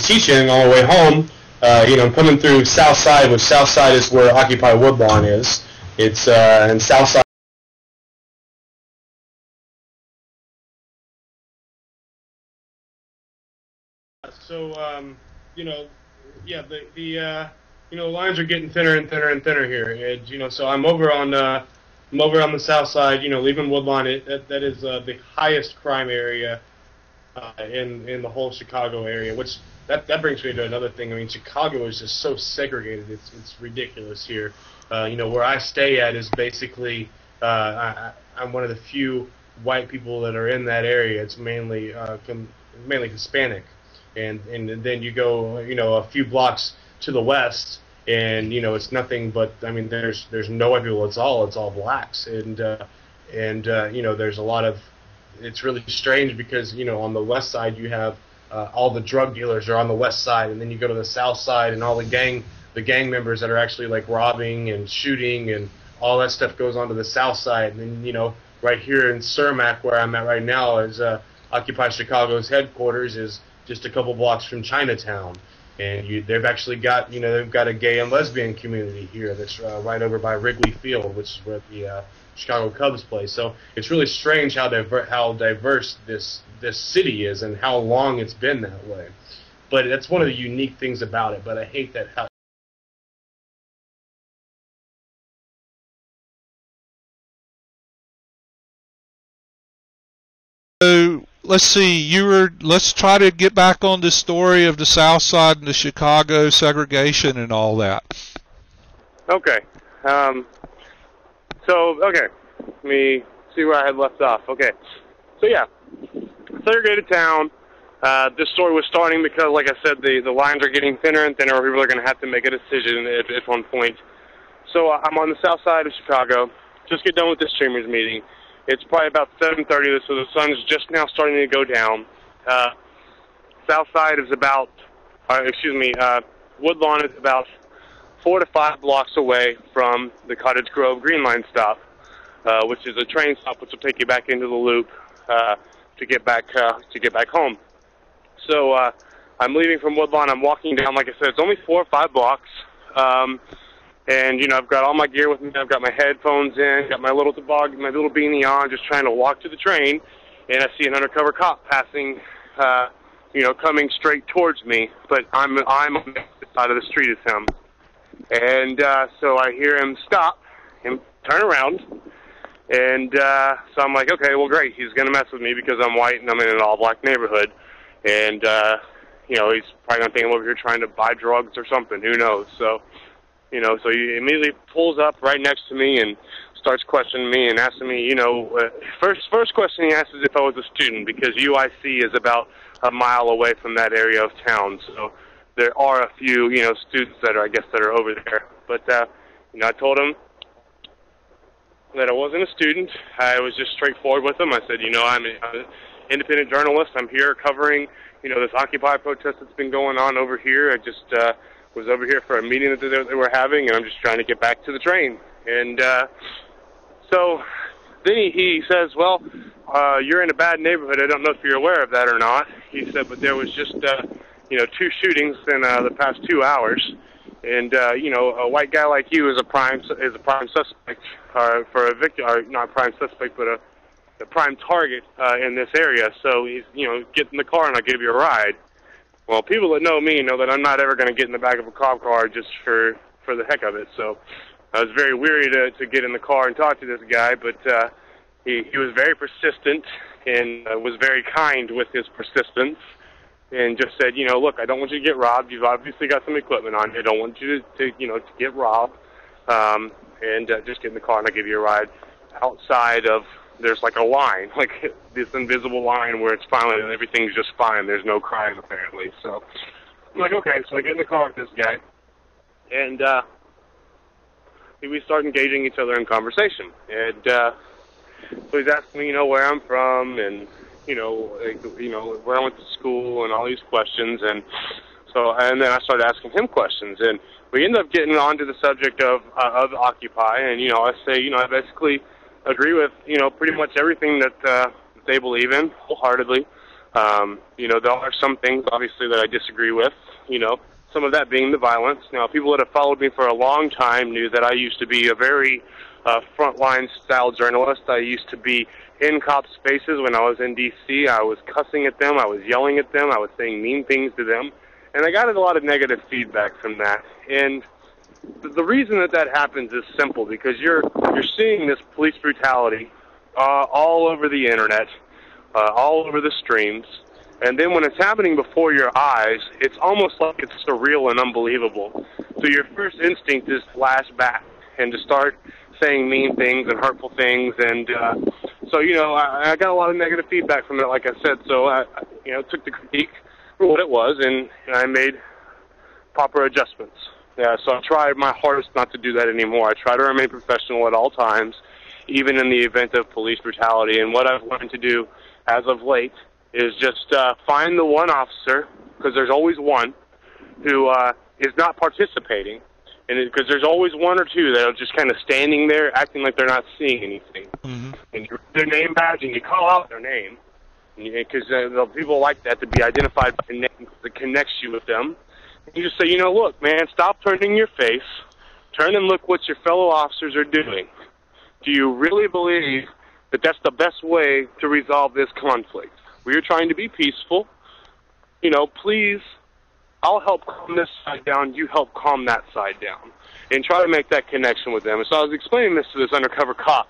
teaching on the way home. I'm coming through South Side, which South Side is where Occupy Woodlawn is. It's in South Side. So, the lines are getting thinner and thinner and thinner here. And, so I'm over on the South Side, leaving Woodlawn. That is the highest crime area in the whole Chicago area, which that brings me to another thing. I mean, Chicago is just so segregated. It's ridiculous here. Where I stay at is basically I'm one of the few white people that are in that area. It's mainly Hispanic, and then you go a few blocks to the west, and it's nothing but, I mean, there's no white people. It's all blacks, and there's a lot of, it's really strange because on the west side you have all the drug dealers are on the west side, and then you go to the south side and all the gang members that are actually like robbing and shooting and all that stuff goes on to the south side. And then right here in Cermak, where I'm at right now, is Occupy Chicago's headquarters is just a couple blocks from Chinatown. And they've actually got, they've got a gay and lesbian community here that's right over by Wrigley Field, which is where the Chicago Cubs play. So it's really strange how diverse this city is and how long it's been that way. But that's one of the unique things about it. But I hate that how. So let's see. Let's try to get back on the story of the South Side and the Chicago segregation and all that. Okay. Let me see where I had left off. Okay. So yeah, segregated town. This story was starting because, like I said, the lines are getting thinner and thinner. People are going to have to make a decision at one point. So I'm on the south side of Chicago. Just get done with this streamers meeting. It's probably about 7:30, so the sun's just now starting to go down. South side is about, Woodlawn is about 4 to 5 blocks away from the Cottage Grove Green Line stop, which is a train stop which will take you back into the loop to get back home. So I'm leaving from Woodlawn. I'm walking down. Like I said, it's only 4 or 5 blocks. And, you know, I've got all my gear with me. I've got my headphones in, got my little toboggan, my little beanie on, just trying to walk to the train. And I see an undercover cop passing, you know, coming straight towards me. But I'm on the side of the street as him. And so I hear him stop and turn around. And so I'm like, okay, well, great. He's going to mess with me because I'm white and I'm in an all-black neighborhood. And, you know, he's probably going to think I'm over here trying to buy drugs or something. Who knows? So, you know, so he immediately pulls up right next to me and starts questioning me and asking me, you know, first question he asked is if I was a student, because UIC is about a mile away from that area of town. So there are a few, you know, students that are, I guess, that are over there. But, you know, I told him that I wasn't a student. I was just straightforward with him. I said, you know, I'm an independent journalist. I'm here covering, you know, this Occupy protest that's been going on over here. I just was over here for a meeting that they were having, and I'm just trying to get back to the train. And so then he says, well, you're in a bad neighborhood. I don't know if you're aware of that or not. He said, but there was just, you know, 2 shootings in the past 2 hours. And, you know, a white guy like you is a prime suspect for a victim, or not prime suspect, but a prime target in this area. So he's, you know, get in the car and I'll give you a ride. Well, people that know me know that I'm not ever going to get in the back of a cop car just for the heck of it. So I was very weary to get in the car and talk to this guy, but he was very persistent and was very kind with his persistence and just said, you know, look, I don't want you to get robbed. You've obviously got some equipment on you. I don't want you to you know, to get robbed. And just get in the car and I'll give you a ride. Outside of, there's like a line, like this invisible line where it's finally, everything's just fine. There's no crime, apparently. So I'm like, okay. So I get in the car with this guy, and we start engaging each other in conversation. And so he's asking me, you know, where I'm from, and you know, where I went to school, and all these questions. And so, and then I started asking him questions, and we ended up getting onto the subject of Occupy. And you know, I say, you know, I basically agree with, you know, pretty much everything that they believe in wholeheartedly. You know, there are some things, obviously, that I disagree with, you know, some of that being the violence. Now, people that have followed me for a long time knew that I used to be a very frontline style journalist. I used to be in cop spaces when I was in D.C. I was cussing at them. I was yelling at them. I was saying mean things to them. And I got a lot of negative feedback from that. And the reason that happens is simple, because you're seeing this police brutality all over the internet, all over the streams, and then when it's happening before your eyes, it's almost like it's surreal and unbelievable. So your first instinct is to lash back and to start saying mean things and hurtful things, and so, you know, I got a lot of negative feedback from it, like I said, so I, you know, took the critique for what it was, and I made proper adjustments. Yeah, so I try my hardest not to do that anymore. I try to remain professional at all times, even in the event of police brutality. And what I've learned to do as of late is just find the one officer, because there's always one, who is not participating. And because there's always one or two that are just kind of standing there acting like they're not seeing anything. Mm-hmm. And you read their name badge and you call out their name, because people like that, to be identified by a name that connects you with them. You just say, you know, look, man, stop turning your face. Turn and look what your fellow officers are doing. Do you really believe that that's the best way to resolve this conflict? We are trying to be peaceful. You know, please, I'll help calm this side down. You help calm that side down. And try to make that connection with them. And so I was explaining this to this undercover cop,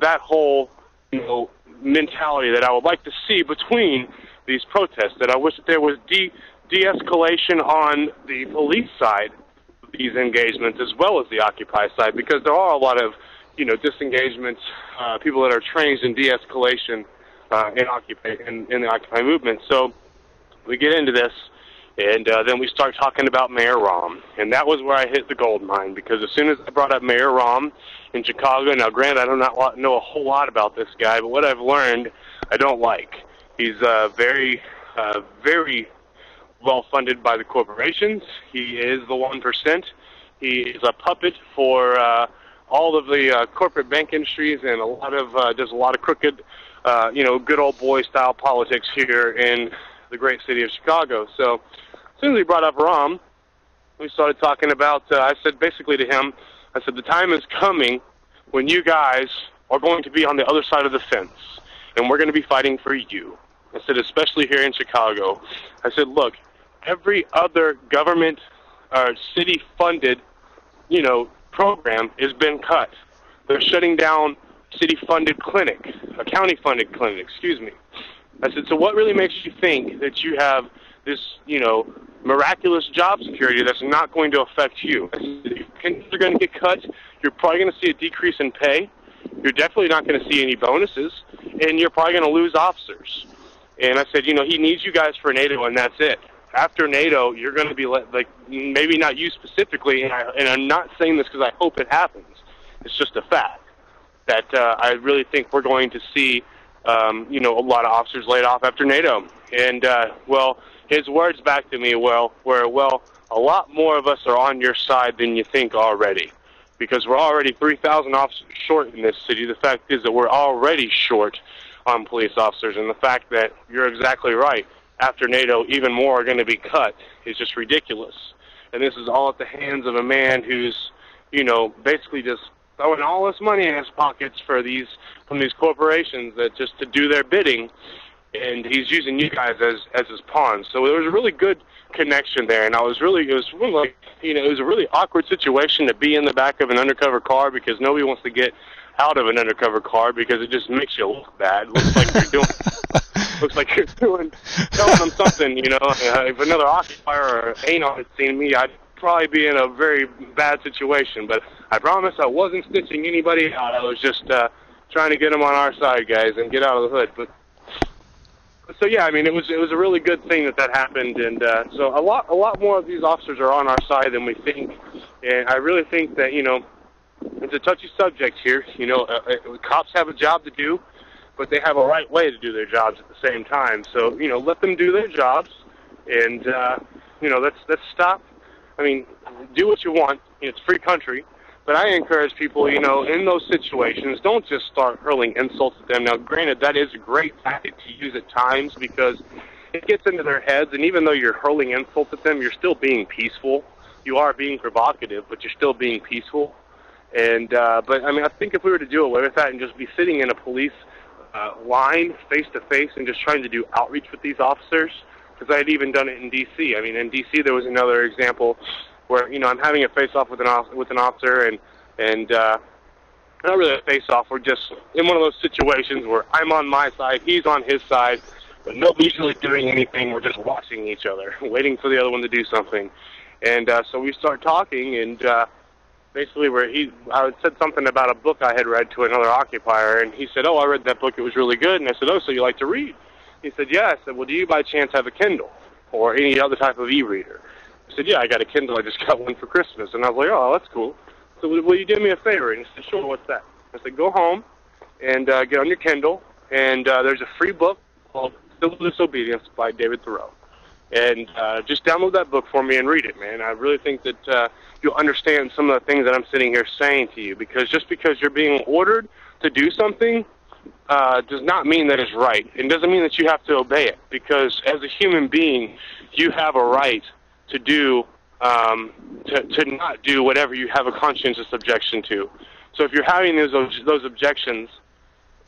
that whole, you know, mentality that I would like to see between these protests, that I wish that there was de-escalation on the police side of these engagements as well as the Occupy side, because there are a lot of, you know, disengagements, people that are trained in de-escalation in the Occupy movement. So we get into this, and then we start talking about Mayor Rahm, and that was where I hit the gold mine, because as soon as I brought up Mayor Rahm in Chicago, now granted I do not know a whole lot about this guy, but what I've learned I don't like. He's very well funded by the corporations. He is the 1%. He is a puppet for all of the corporate bank industries and does a lot of crooked, good old boy style politics here in the great city of Chicago. So as soon as he brought up Rahm, we started talking about, I said basically to him, I said, the time is coming when you guys are going to be on the other side of the fence, and we're going to be fighting for you. I said, especially here in Chicago. I said, look, every other government or city-funded, program has been cut. They're shutting down city-funded clinic, a county-funded clinic, excuse me. I said, so what really makes you think that you have this, miraculous job security that's not going to affect you? I said, if you're going to get cut, you're probably going to see a decrease in pay. You're definitely not going to see any bonuses, and you're probably going to lose officers. And I said, he needs you guys for NATO, and that's it. After NATO, you're going to be maybe not you specifically, and I'm not saying this because I hope it happens. It's just a fact that I really think we're going to see, a lot of officers laid off after NATO. And, his words back to me, were, a lot more of us are on your side than you think already, because we're already 3,000 officers short in this city. The fact is that we're already short on police officers, and the fact that you're exactly right. After NATO, even more are going to be cut is just ridiculous. And this is all at the hands of a man who's, basically just throwing all this money in his pockets from these corporations that just to do their bidding, and he's using you guys as his pawns. So there was a really good connection there, and it was a really awkward situation to be in the back of an undercover car, because nobody wants to get out of an undercover car because it just makes you look bad. It looks like you're telling them something, if another occupier or anal had seen me, I'd probably be in a very bad situation. But I promise I wasn't stitching anybody out. I was just trying to get them on our side, guys, and get out of the hood. But so yeah, it was a really good thing that happened, and so a lot more of these officers are on our side than we think, and I really think that it's a touchy subject here. Cops have a job to do, but they have a right way to do their jobs at the same time. So, let them do their jobs, and, let's stop. Do what you want. It's a free country. But I encourage people, in those situations, don't just start hurling insults at them. Now, granted, that is a great tactic to use at times because it gets into their heads, and even though you're hurling insults at them, you're still being peaceful. You are being provocative, but you're still being peaceful. And but I think if we were to do away with that and just be sitting in a police line face to face and just trying to do outreach with these officers, because I had even done it in D.C. In D.C. there was another example where I'm having a face off with an officer and not really a face off. We're just in one of those situations where I'm on my side, he's on his side, but nobody's really doing anything. We're just watching each other, waiting for the other one to do something. And so we start talking, and basically I had said something about a book I had read to another occupier, and he said, "Oh, I read that book, it was really good." And I said, "Oh, so you like to read?" He said, "Yeah." I said, "Well, do you by chance have a Kindle or any other type of e-reader?" I said, "Yeah, I got a Kindle, I just got one for Christmas." And I was like, "Oh, that's cool. So will you do me a favor?" And he said, "Sure, what's that?" I said, "Go home and get on your Kindle, and there's a free book called Civil Disobedience by David Thoreau. And just download that book for me and read it, man. I really think that you'll understand some of the things that I'm sitting here saying to you, because just because you're being ordered to do something does not mean that it's right. It doesn't mean that you have to obey it, because as a human being, you have a right to do to not do whatever you have a conscientious objection to. So if you're having those objections,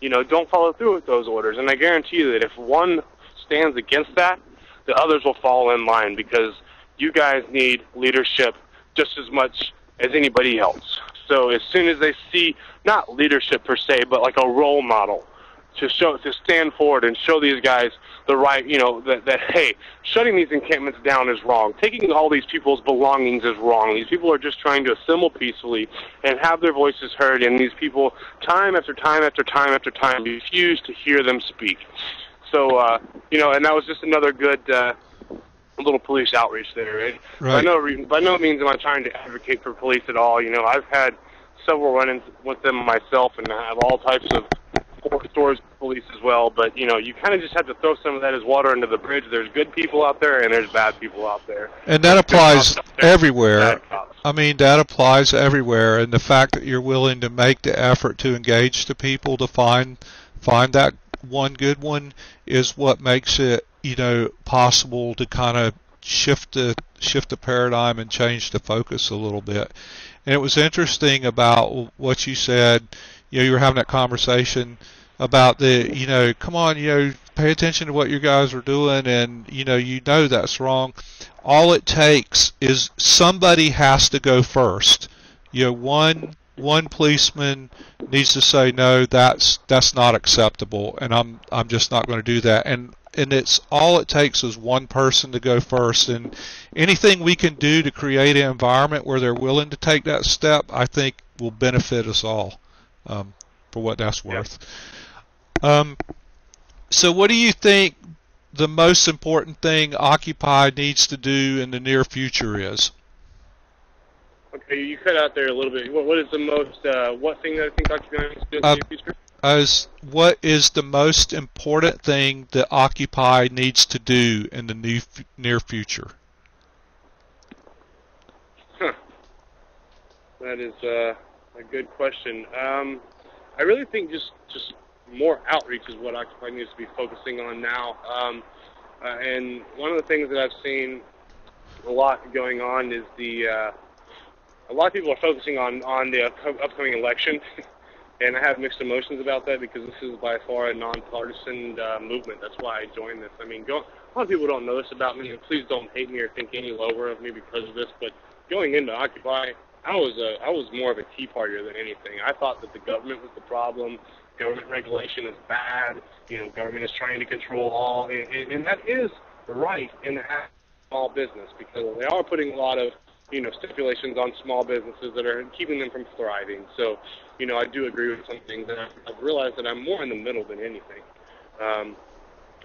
don't follow through with those orders. And I guarantee you that if one stands against that, the others will fall in line, because you guys need leadership just as much as anybody else. So as soon as they see, not leadership per se, but like a role model to stand forward and show these guys the right, that hey, shutting these encampments down is wrong. Taking all these people's belongings is wrong. These people are just trying to assemble peacefully and have their voices heard, and these people, time after time after time after time, refuse to hear them speak. So, and that was just another good little police outreach there. Right? By no means am I trying to advocate for police at all. I've had several run-ins with them myself, and I have all types of stores police as well, but you kind of just have to throw some of that as water under the bridge. There's good people out there, and there's bad people out there. And that applies everywhere. I mean, that applies everywhere, and the fact that you're willing to make the effort to engage the people to find that one good one is what makes it, possible to kind of shift the paradigm and change the focus a little bit. And it was interesting about what you said. You were having that conversation about come on, pay attention to what you guys are doing, and that's wrong. All it takes is somebody has to go first. One policeman needs to say, no, that's not acceptable, and I'm just not going to do that. And it's all it takes is one person to go first, and anything we can do to create an environment where they're willing to take that step, I think will benefit us all, for what that's worth. So what do you think the most important thing Occupy needs to do in the near future is? Okay, you cut out there a little bit. What is the most, what thing that I think Occupy needs to do in the near future? What is the most important thing that Occupy needs to do in the near future? That is a good question. I really think just more outreach is what Occupy needs to be focusing on now. And one of the things that I've seen a lot going on is a lot of people are focusing on the upcoming election. And I have mixed emotions about that because this is by far a nonpartisan movement. That's why I joined this. I mean, a lot of people don't know this about me, and please don't hate me or think any lower of me because of this. But going into Occupy, I was more of a Tea Partier than anything. I thought that the government was the problem. Government regulation is bad. Government is trying to control all, and that is right in the small business because they are putting a lot of stipulations on small businesses that are keeping them from thriving. So, I do agree with some things, and I've realized that I'm more in the middle than anything.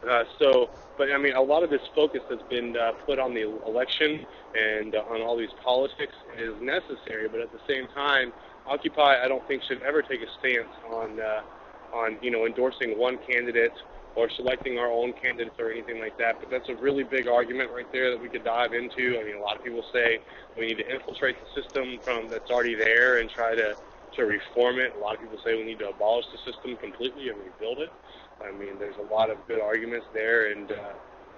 But I mean, a lot of this focus that's been put on the election and on all these politics is necessary, but at the same time, Occupy, I don't think should ever take a stance on endorsing one candidate or selecting our own candidates or anything like that. But that's a really big argument right there that we could dive into. I mean, a lot of people say we need to infiltrate the system that's already there and try to reform it. A lot of people say we need to abolish the system completely and rebuild it. I mean, there's a lot of good arguments there, and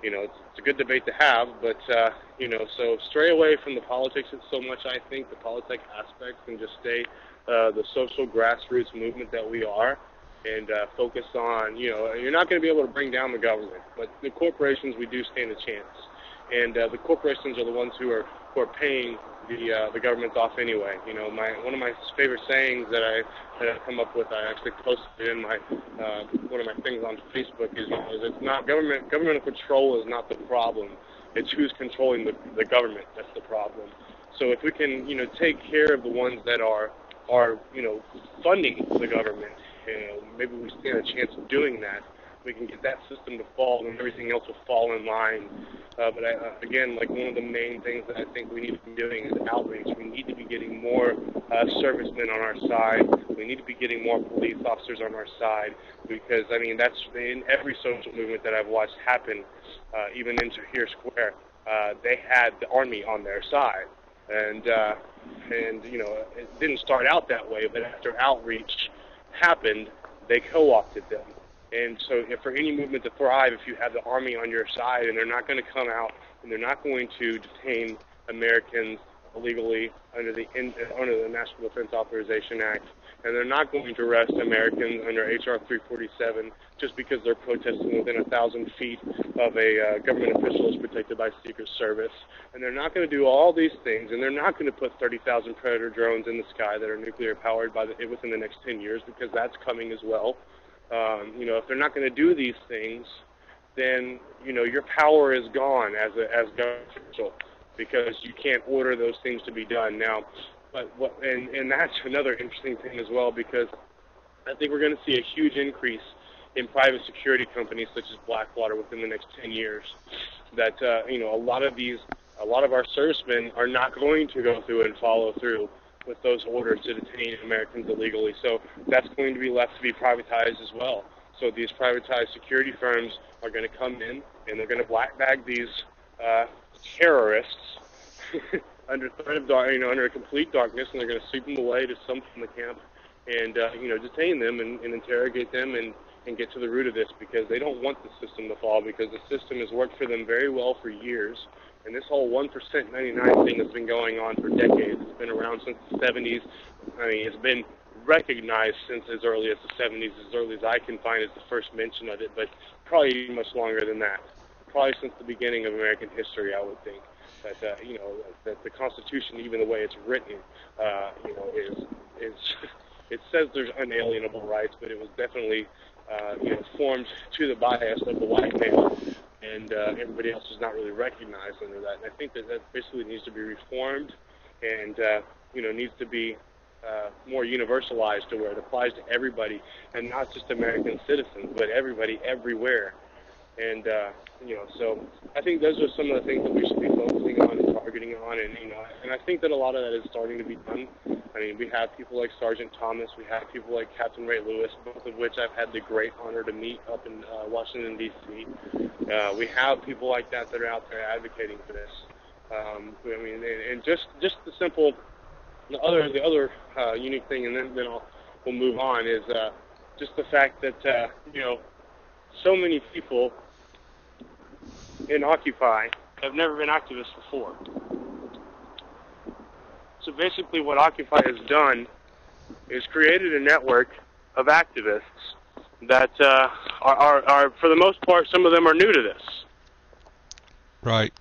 it's a good debate to have. But so stray away from the politics so much. I think the politic aspects, and just stay the social grassroots movement that we are. And focus on, you're not going to be able to bring down the government, but the corporations, we do stand a chance. And the corporations are the ones who are paying the governments off anyway. One of my favorite sayings that I've come up with, I actually posted in my one of my things on Facebook is it's not governmental control is not the problem. It's who's controlling the government that's the problem. So if we can, take care of the ones that are funding the government, maybe we stand a chance of doing that. We can get that system to fall, and everything else will fall in line. But again, like one of the main things that I think we need to be doing is outreach. We need to be getting more servicemen on our side. We need to be getting more police officers on our side because, I mean, that's in every social movement that I've watched happen, even in Tahrir Square. They had the army on their side. And it didn't start out that way, but after outreach happened, they co-opted them. And so for any movement to thrive, if you have the army on your side and they're not going to come out and they're not going to detain Americans illegally under the National Defense Authorization Act, and they're not going to arrest Americans under H.R. 347 just because they're protesting within 1,000 feet of a government official is protected by Secret Service, and they're not going to do all these things, and they're not going to put 30,000 Predator drones in the sky that are nuclear powered within the next 10 years because that's coming as well. If they're not going to do these things, then your power is gone as government official because you can't order those things to be done now. And that's another interesting thing as well because I think we're going to see a huge increase in private security companies such as Blackwater within the next 10 years. That a lot of our servicemen are not going to go through and follow through with those orders to detain Americans illegally. So that's going to be left to be privatized as well. So these privatized security firms are going to come in and they're going to black bag these terrorists under threat of under a complete darkness, and they're going to sweep them away to some from the camp and detain them and interrogate them and get to the root of this, because they don't want the system to fall, because the system has worked for them very well for years. And this whole 1% 99 thing has been going on for decades. It's been around since the 70s. I mean, it's been recognized since as early as the 70s, as early as I can find is the first mention of it, but probably much longer than that. Probably since the beginning of American history, I would think. That that the Constitution, even the way it's written, is it says there's unalienable rights, but it was definitely formed to the bias of the white man, and everybody else is not really recognized under that. And I think that basically needs to be reformed, and needs to be more universalized to where it applies to everybody, and not just American citizens, but everybody everywhere. And so I think those are some of the things that we should be focusing on and targeting on, and I think that a lot of that is starting to be done. I mean, we have people like Sergeant Thomas, we have people like Captain Ray Lewis, both of which I've had the great honor to meet up in Washington, D.C. We have people like that are out there advocating for this. And just the simple, the other unique thing, and then we'll move on, is just the fact that so many people in Occupy have never been activists before. So basically what Occupy has done is created a network of activists that are for the most part, some of them are new to this. Right.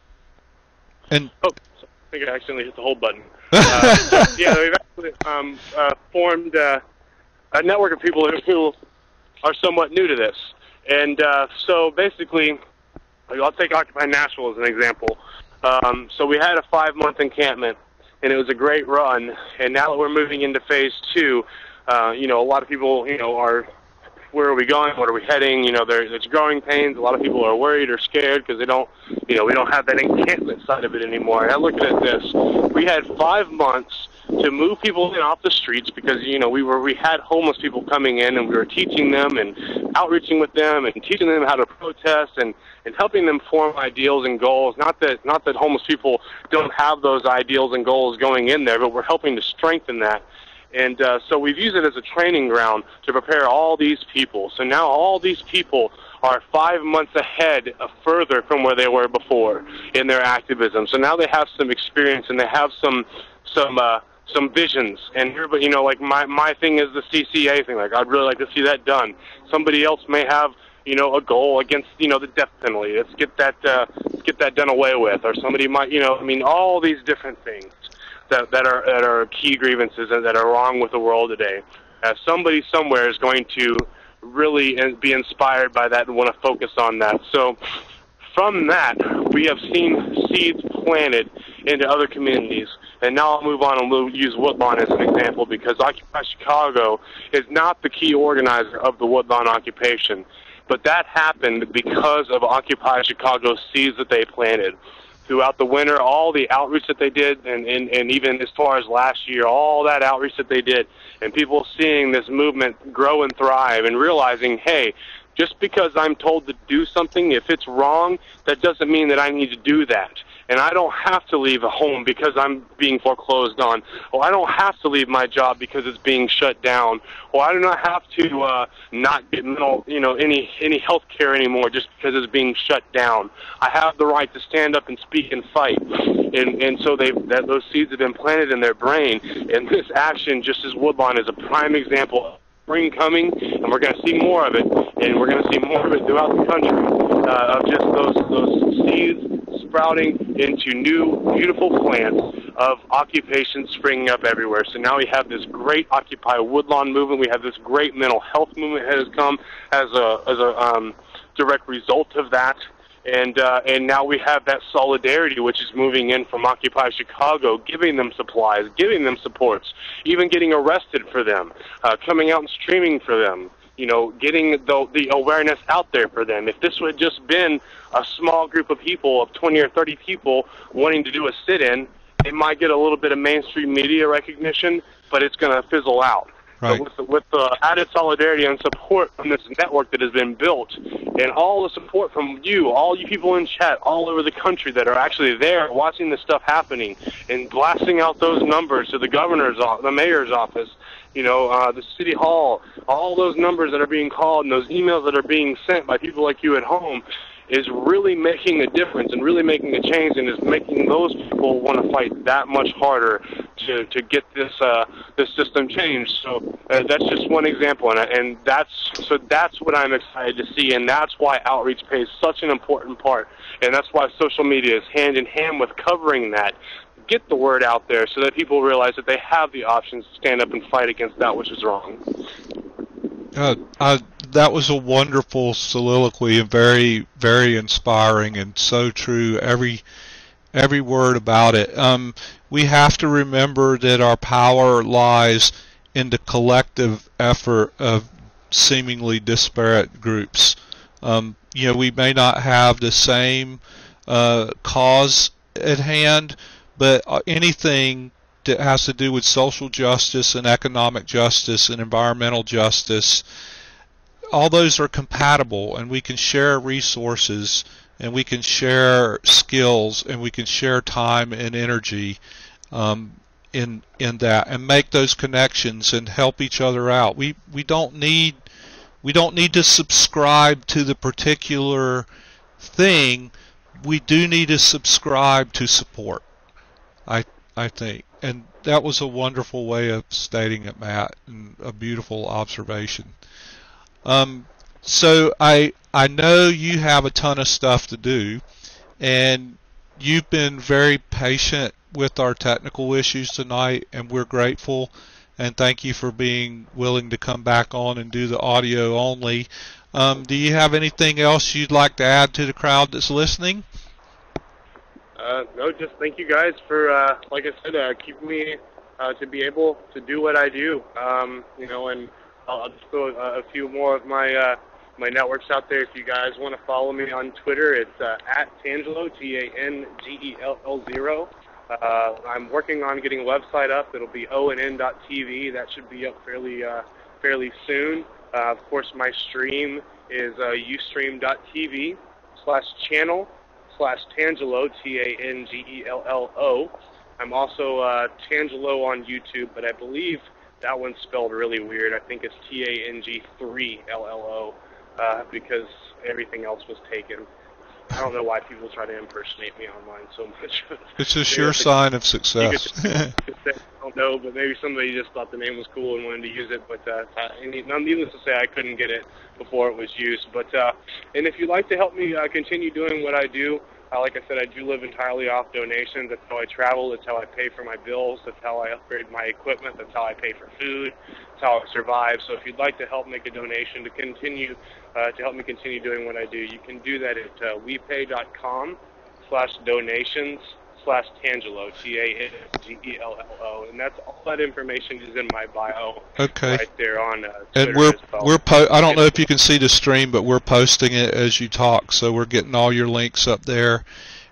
And I think I accidentally hit the hold button. They've actually formed a network of people who are somewhat new to this. And so basically, I'll take Occupy Nashville as an example. So we had a 5-month encampment, and it was a great run. And now that we're moving into phase 2, a lot of people, are, where are we going? What are we heading? There's growing pains. A lot of people are worried or scared because they don't, we don't have that encampment side of it anymore. And I look at this. We had 5 months to move people in off the streets because, we had homeless people coming in, and we were teaching them and outreaching with them and teaching them how to protest and helping them form ideals and goals. Not that homeless people don't have those ideals and goals going in there, but we're helping to strengthen that. And so we've used it as a training ground to prepare all these people. So now all these people are 5 months ahead, further from where they were before in their activism. So now they have some experience, and they have some visions. And everybody, like my thing is the CCA thing. Like, I'd really like to see that done. Somebody else may have, a goal against, the death penalty. Let's get that done away with. Or somebody might, all these different things that are key grievances and that are wrong with the world today. Somebody somewhere is going to really be inspired by that and want to focus on that. So from that, we have seen seeds planted into other communities. And now I'll move on and we'll use Woodlawn as an example, because Occupy Chicago is not the key organizer of the Woodlawn occupation. But that happened because of Occupy Chicago's seeds that they planted. Throughout the winter, all the outreach that they did, and even as far as last year, all that outreach that they did, and people seeing this movement grow and thrive and realizing, hey, just because I'm told to do something, if it's wrong, that doesn't mean that I need to do that. And I don't have to leave a home because I'm being foreclosed on. Or I don't have to leave my job because it's being shut down. Or I do not have to not get any health care anymore just because it's being shut down. I have the right to stand up and speak and fight. And so those seeds have been planted in their brain. And this action, just as Woodlawn, is a prime example. Spring coming, and we're going to see more of it, and we're going to see more of it throughout the country, of just those seeds sprouting into new, beautiful plants of occupation springing up everywhere. So now we have this great Occupy Woodlawn movement. We have this great mental health movement that has come as a direct result of that. And now we have that solidarity, which is moving in from Occupy Chicago, giving them supplies, giving them supports, even getting arrested for them, coming out and streaming for them, getting the awareness out there for them. If this would just been a small group of people, of 20 or 30 people wanting to do a sit-in it might get a little bit of mainstream media recognition, but it's going to fizzle out. Right. But with the added solidarity and support from this network that has been built, and all the support from you, all you people in chat all over the country that are actually there watching this stuff happening and blasting out those numbers to the governor's office, the mayor's office, the city hall, all those numbers that are being called and those emails that are being sent by people like you at home, is really making a difference and really making a change, and is making those people want to fight that much harder to get this system changed. So that's just one example, and that's what I'm excited to see, and that's why outreach plays such an important part, and that's why social media is hand in hand with covering that. Get the word out there so that people realize that they have the options to stand up and fight against that which is wrong. That was a wonderful soliloquy and very, very inspiring and so true. Every word about it. We have to remember that our power lies in the collective effort of seemingly disparate groups. We may not have the same cause at hand, but anything that has to do with social justice and economic justice and environmental justice, all those are compatible, and we can share resources, and we can share skills, and we can share time and energy in that, and make those connections and help each other out. We don't need to subscribe to the particular thing. We do need to subscribe to support, I think. And that was a wonderful way of stating it, Matt, and a beautiful observation. So I know you have a ton of stuff to do, and you've been very patient with our technical issues tonight, and we're grateful, and thank you for being willing to come back on and do the audio only. Do you have anything else you'd like to add to the crowd that's listening? No, just thank you guys for, like I said, keeping me to be able to do what I do. And I'll just throw a few more of my networks out there. If you guys want to follow me on Twitter, it's at Tangello, Tangell0. I'm working on getting a website up. It'll be ONN.TV. That should be up fairly soon. Of course, my stream is ustream.tv/channel/Tangello, Tangello. I'm also Tangello on YouTube, but I believe that one's spelled really weird. I think it's Tang3LLO because everything else was taken. I don't know why people try to impersonate me online so much. It's a sure sign of success. I don't know, but maybe somebody just thought the name was cool and wanted to use it. But needless to say, I couldn't get it before it was used. But and if you'd like to help me continue doing what I do, like I said, I do live entirely off donations. That's how I travel. That's how I pay for my bills. That's how I upgrade my equipment. That's how I pay for food. That's how I survive. So if you'd like to help make a donation to continue to help me continue doing what I do, you can do that at wepay.com/donations/Tangello, Tangelllo, and that's all that information is in my bio. Okay. Right there on Twitter. And I don't know if you can see the stream, but we're posting it as you talk, so we're getting all your links up there.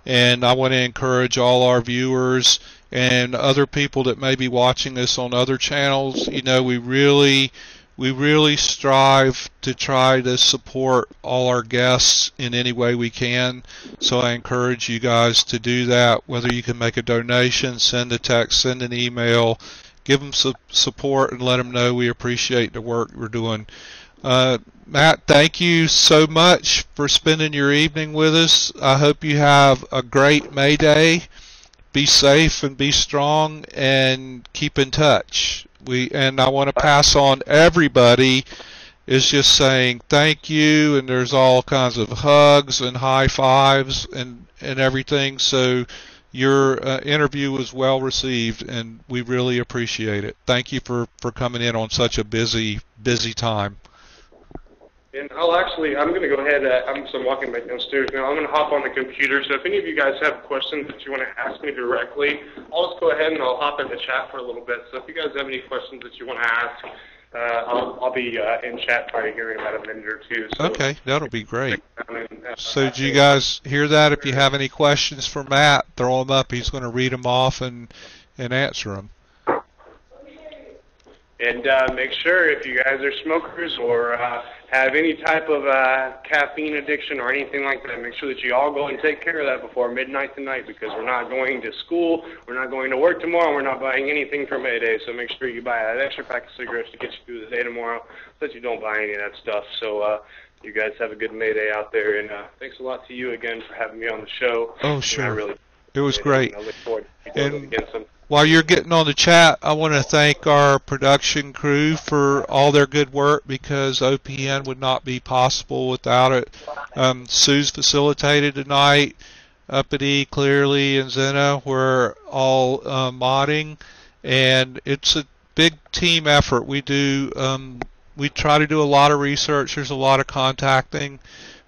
And I want to encourage all our viewers and other people that may be watching this on other channels. We really strive to try to support all our guests in any way we can. So I encourage you guys to do that, whether you can make a donation, send a text, send an email, give them some support and let them know we appreciate the work we're doing. Matt, thank you so much for spending your evening with us. I hope you have a great May Day. Be safe and be strong and keep in touch. And I want to pass on, everybody is just saying thank you, and there's all kinds of hugs and high fives and everything. So your interview was well received, and we really appreciate it. Thank you for coming in on such a busy time. And I'm going to go ahead, I'm walking back downstairs now. I'm going to hop on the computer, so if any of you guys have questions that you want to ask me directly, I'll just go ahead and I'll hop in the chat for a little bit. So if you guys have any questions that you want to ask, I'll be in chat probably here in about a minute or two. So Okay, that'll be great. So do you guys hear that? If you have any questions for Matt, throw them up. He's going to read them off and answer them. And make sure if you guys are smokers or have any type of caffeine addiction or anything like that, make sure that you all go and take care of that before midnight tonight, because we're not going to school, we're not going to work tomorrow, we're not buying anything for Mayday. So make sure you buy that extra pack of cigarettes to get you through the day tomorrow, so that you don't buy any of that stuff. So you guys have a good Mayday out there, and thanks a lot to you again for having me on the show. Oh, sure. It was great. great. I look forward to doing it again sometime. While you're getting on the chat, I want to thank our production crew for all their good work, because OPN would not be possible without it. Sue's facilitated tonight. Uppity, Clearly, and Zena were all modding, and it's a big team effort. We try to do a lot of research. There's a lot of contacting.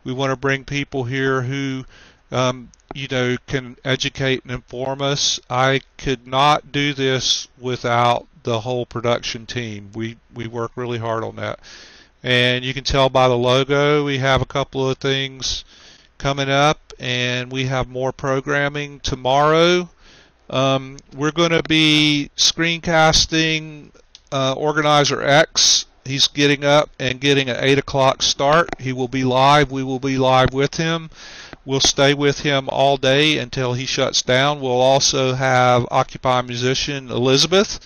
We want to bring people here who can educate and inform us. I could not do this without the whole production team. We work really hard on that. And you can tell by the logo, we have a couple of things coming up, and we have more programming tomorrow. We're going to be screencasting Organizer X. He's getting up and getting an 8 o'clock start. He will be live. We will be live with him. We'll stay with him all day until he shuts down. We'll also have Occupy musician Elizabeth,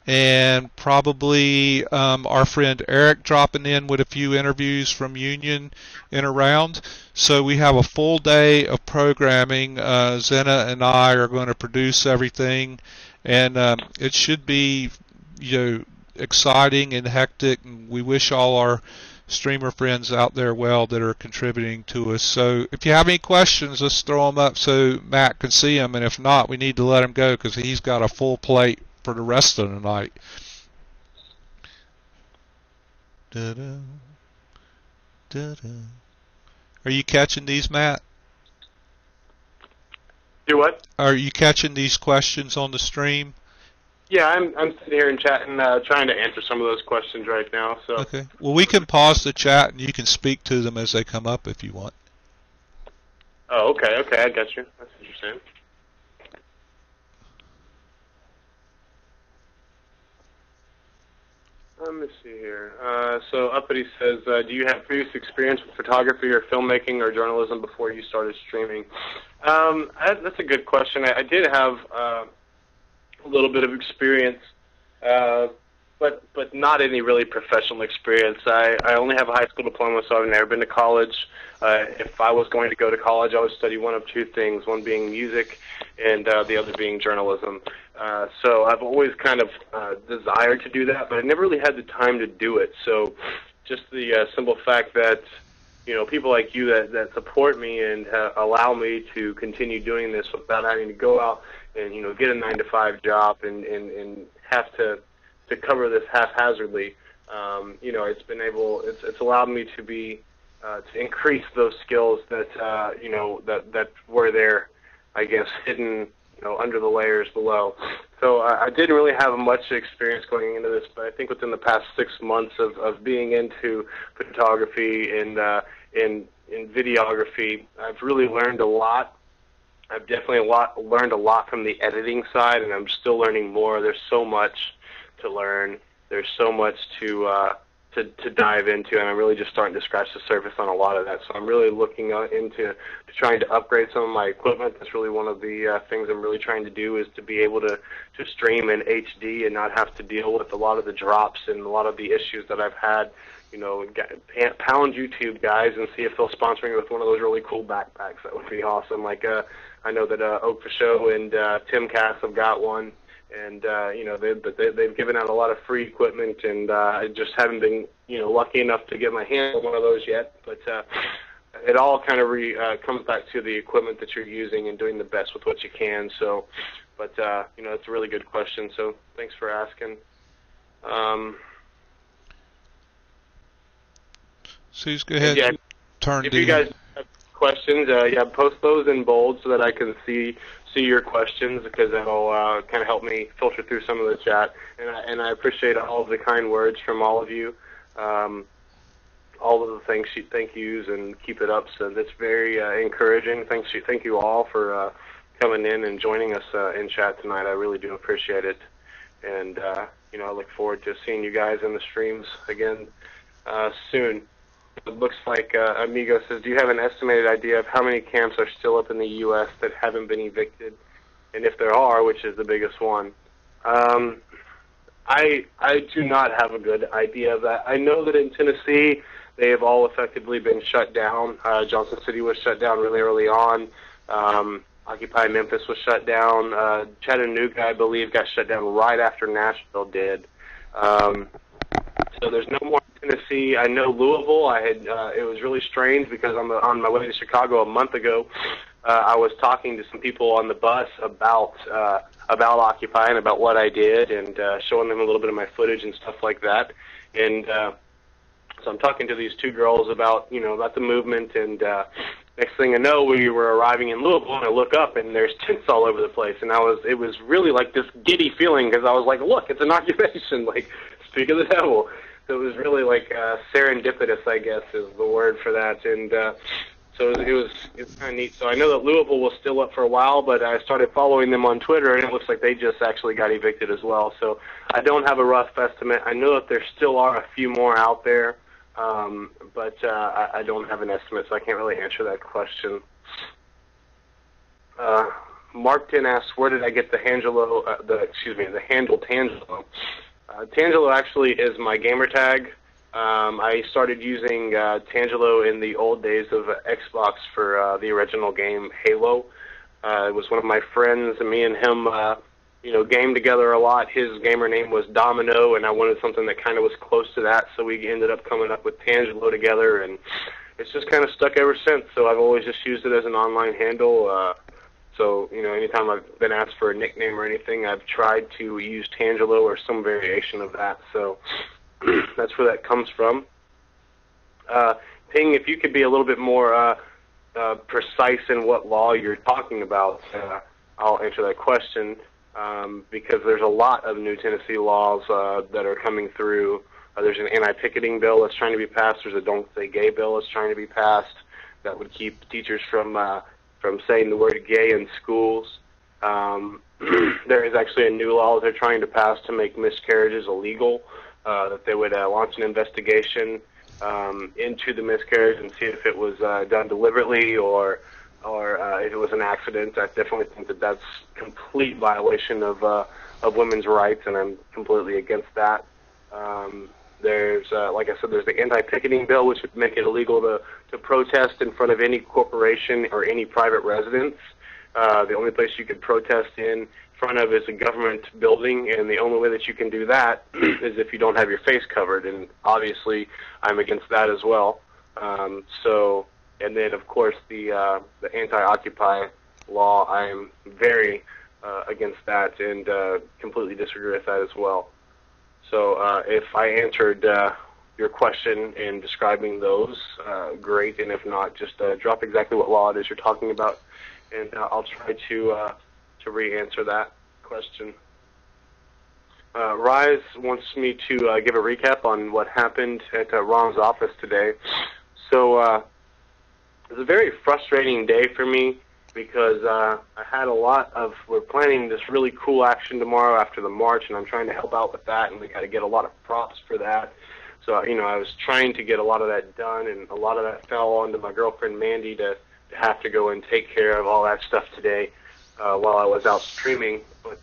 and probably our friend Eric dropping in with a few interviews from Union and around. So we have a full day of programming. Zena and I are going to produce everything, and it should be, exciting and hectic. And we wish all our streamer friends out there well that are contributing to us. So if you have any questions, let's throw them up so Matt can see them, and if not, we need to let him go because he's got a full plate for the rest of the night. Da-da, da-da. Are you catching these, Matt? Do what? Are you catching these questions on the stream? Yeah, I'm sitting here in chat and trying to answer some of those questions right now. So okay. Well, we can pause the chat and you can speak to them as they come up if you want. Oh, okay, I got you. That's interesting. Let me see here. So Uppity says, do you have previous experience with photography or filmmaking or journalism before you started streaming? That's a good question. I did have a little bit of experience, but not any really professional experience. I only have a high school diploma, so I've never been to college. If I was going to go to college, I would study one of two things, one being music and the other being journalism. So I've always kind of desired to do that, but I never really had the time to do it. So just the simple fact that, people like you that support me and allow me to continue doing this without having to go out and, get a 9-to-5 job and have to cover this haphazardly. It's allowed me to be to increase those skills that that were there, I guess, hidden under the layers below. So I didn't really have much experience going into this, but I think within the past 6 months of being into photography and in videography, I've really learned a lot. I've definitely learned a lot from the editing side, and I'm still learning more. There's so much to learn. There's so much to dive into, and I'm really just starting to scratch the surface on a lot of that. So I'm really looking into trying to upgrade some of my equipment. That's really one of the things I'm really trying to do, is to be able to stream in HD and not have to deal with a lot of the drops and a lot of the issues that I've had. Pound YouTube guys and see if they'll sponsor me with one of those really cool backpacks. That would be awesome. Like I know that Oak for Show and Tim Cass have got one. And they've given out a lot of free equipment, and I just haven't been lucky enough to get my hands on one of those yet. But it all kind of comes back to the equipment that you're using and doing the best with what you can. So, but it's a really good question. So thanks for asking. Suze, go ahead. Yeah, Turn if to you guys have questions, post those in bold so that I can see your questions, because that'll kind of help me filter through some of the chat. And I appreciate all of the kind words from all of you, all of the thank yous, and keep it up. So that's very encouraging. Thank you all for coming in and joining us in chat tonight. I really do appreciate it. And I look forward to seeing you guys in the streams again soon. It looks like Amigo says, do you have an estimated idea of how many camps are still up in the U.S. that haven't been evicted? And if there are, which is the biggest one? I do not have a good idea of that. I know that in Tennessee, they have all effectively been shut down. Johnson City was shut down really early on. Occupy Memphis was shut down. Chattanooga, I believe, got shut down right after Nashville did. So there's no more in Tennessee. I know Louisville. It was really strange because on my way to Chicago a month ago, I was talking to some people on the bus about Occupy and about what I did, and showing them a little bit of my footage and stuff like that. And so I'm talking to these two girls about the movement, and next thing I know, we were arriving in Louisville, and I look up, and there's tents all over the place, and it was really like this giddy feeling, because I was like, look, it's an occupation, like, speak of the devil. So it was really like serendipitous, I guess, is the word for that, and so it was kind of neat. So I know that Louisville was still up for a while, but I started following them on Twitter, and it looks like they just actually got evicted as well. So I don't have a rough estimate. I know that there still are a few more out there, but I don't have an estimate, so I can't really answer that question. Markton asks, where did I get the handle Tangello? Tangello actually is my gamer tag. I started using Tangello in the old days of Xbox for the original game Halo. It was one of my friends, and me and him gamed together a lot. His gamer name was Domino, and I wanted something that kind of was close to that, so we ended up coming up with Tangello together, and it's just kind of stuck ever since. So I've always just used it as an online handle. So, anytime I've been asked for a nickname or anything, I've tried to use Tangello or some variation of that. So that's where that comes from. Ping, if you could be a little bit more precise in what law you're talking about, I'll answer that question, because there's a lot of new Tennessee laws that are coming through. There's an anti-picketing bill that's trying to be passed. There's a Don't Say Gay bill that's trying to be passed that would keep teachers from saying the word gay in schools. There is actually a new law they're trying to pass to make miscarriages illegal, that they would launch an investigation into the miscarriage and see if it was done deliberately or if it was an accident. I definitely think that that's complete violation of women's rights, and I'm completely against that. There's, like I said, there's the anti-picketing bill, which would make it illegal to protest in front of any corporation or any private residence. The only place you could protest in front of is a government building, and the only way that you can do that is if you don't have your face covered, and obviously I'm against that as well. And then, of course, the anti-Occupy law, I'm very against that and completely disagree with that as well. So if I answered your question in describing those, great, and if not, just drop exactly what law it is you're talking about, and I'll try to re-answer that question. Rise wants me to give a recap on what happened at Ron's office today. So it was a very frustrating day for me because I had we're planning this really cool action tomorrow after the march, and I'm trying to help out with that, and we got to get a lot of props for that. So, I was trying to get a lot of that done, and a lot of that fell onto my girlfriend Mandy to have to go and take care of all that stuff today while I was out streaming. But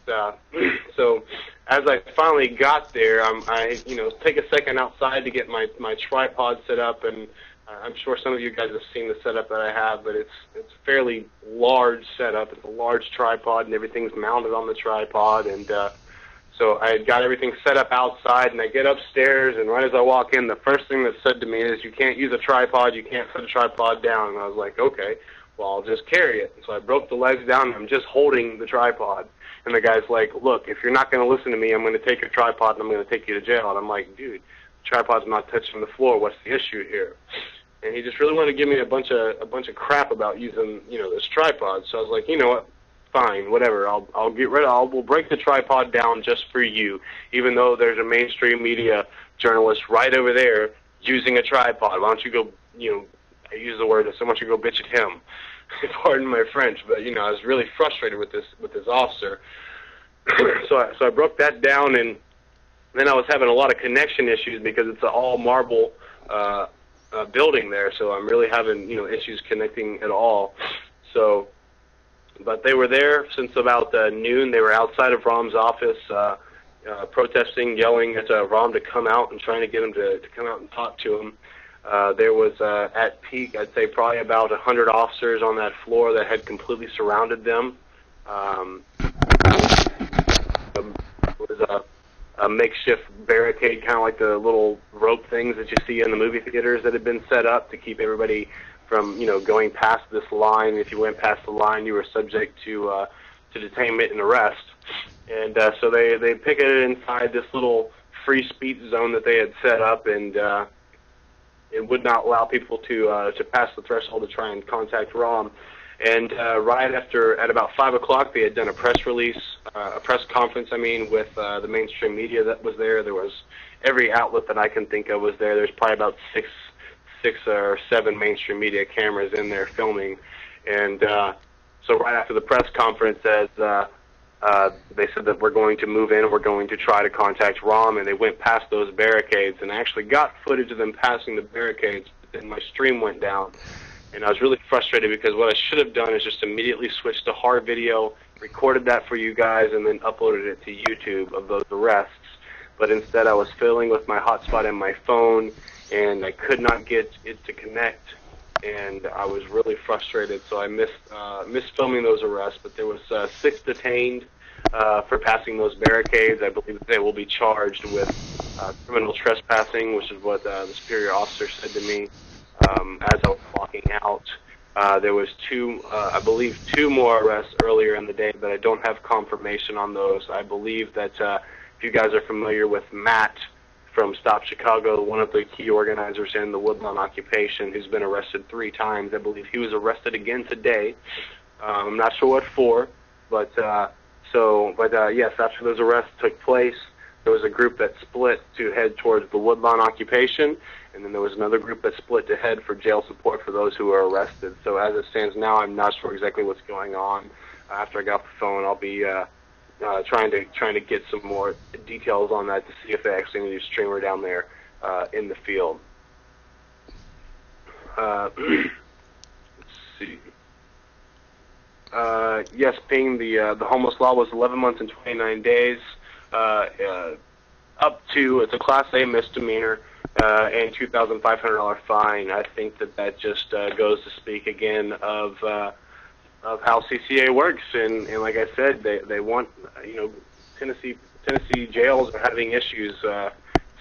so as I finally got there, I take a second outside to get my tripod set up, and I'm sure some of you guys have seen the setup that I have, but it's a fairly large setup. It's a large tripod, and everything's mounted on the tripod, and so I had got everything set up outside, and I get upstairs, and right as I walk in, the first thing that's said to me is, you can't use a tripod, you can't put a tripod down. And I was like, okay, well, I'll just carry it. And so I broke the legs down, and I'm just holding the tripod. And the guy's like, look, if you're not going to listen to me, I'm going to take your tripod, and I'm going to take you to jail. And I'm like, dude, the tripod's not touching the floor. What's the issue here? and he just really wanted to give me a bunch of crap about using, this tripod. So I was like, you know what, fine, whatever. We'll break the tripod down just for you, even though there's a mainstream media journalist right over there using a tripod. Why don't you go, I use the word, so why don't you go bitch at him? Pardon my French, but I was really frustrated with this officer. So I broke that down, and then I was having a lot of connection issues because it's an all marble building there, so I'm really having issues connecting at all. So, but they were there since about noon. They were outside of Rom's office, protesting, yelling at Rom to come out and trying to get him to come out and talk to him. There was, at peak, I'd say probably about 100 officers on that floor that had completely surrounded them. It was a makeshift barricade, kind of like the little rope things that you see in the movie theaters that had been set up to keep everybody from, going past this line. If you went past the line, you were subject to detainment and arrest. And so they picketed inside this little free speech zone that they had set up, and it would not allow people to pass the threshold to try and contact Rom. And right after, at about 5 o'clock, they had done a press release, a press conference, with the mainstream media that was there. There was every outlet that I can think of was there. There's probably about six or seven mainstream media cameras in there filming. And so right after the press conference, as they said that we're going to move in, we're going to try to contact Rom, and they went past those barricades, and I actually got footage of them passing the barricades, but then my stream went down. And I was really frustrated because what I should have done is just immediately switched to hard video, recorded that for you guys, and then uploaded it to YouTube of those arrests. But instead I was fiddling with my hotspot and my phone, and I could not get it to connect, and I was really frustrated. So I missed filming those arrests, but there was 6 detained for passing those barricades. I believe that they will be charged with criminal trespassing, which is what the superior officer said to me. As I was walking out, there was I believe two more arrests earlier in the day, but I don't have confirmation on those. I believe that if you guys are familiar with Matt from Stop Chicago, one of the key organizers in the Woodlawn occupation, who's been arrested 3 times, I believe he was arrested again today. I'm not sure what for, but yes, after those arrests took place, there was a group that split to head towards the Woodlawn occupation, and then there was another group that split to head for jail support for those who were arrested. So as it stands now, I'm not sure exactly what's going on. After I got off the phone, I'll be trying to get some more details on that to see if they actually need a streamer down there in the field. Let's see. Yes, Ping, the homeless law was 11 months and 29 days. Up to, it's a Class A misdemeanor, and $2,500 fine. I think that just goes to speak again of how CCA works, and like I said, they want, Tennessee jails are having issues,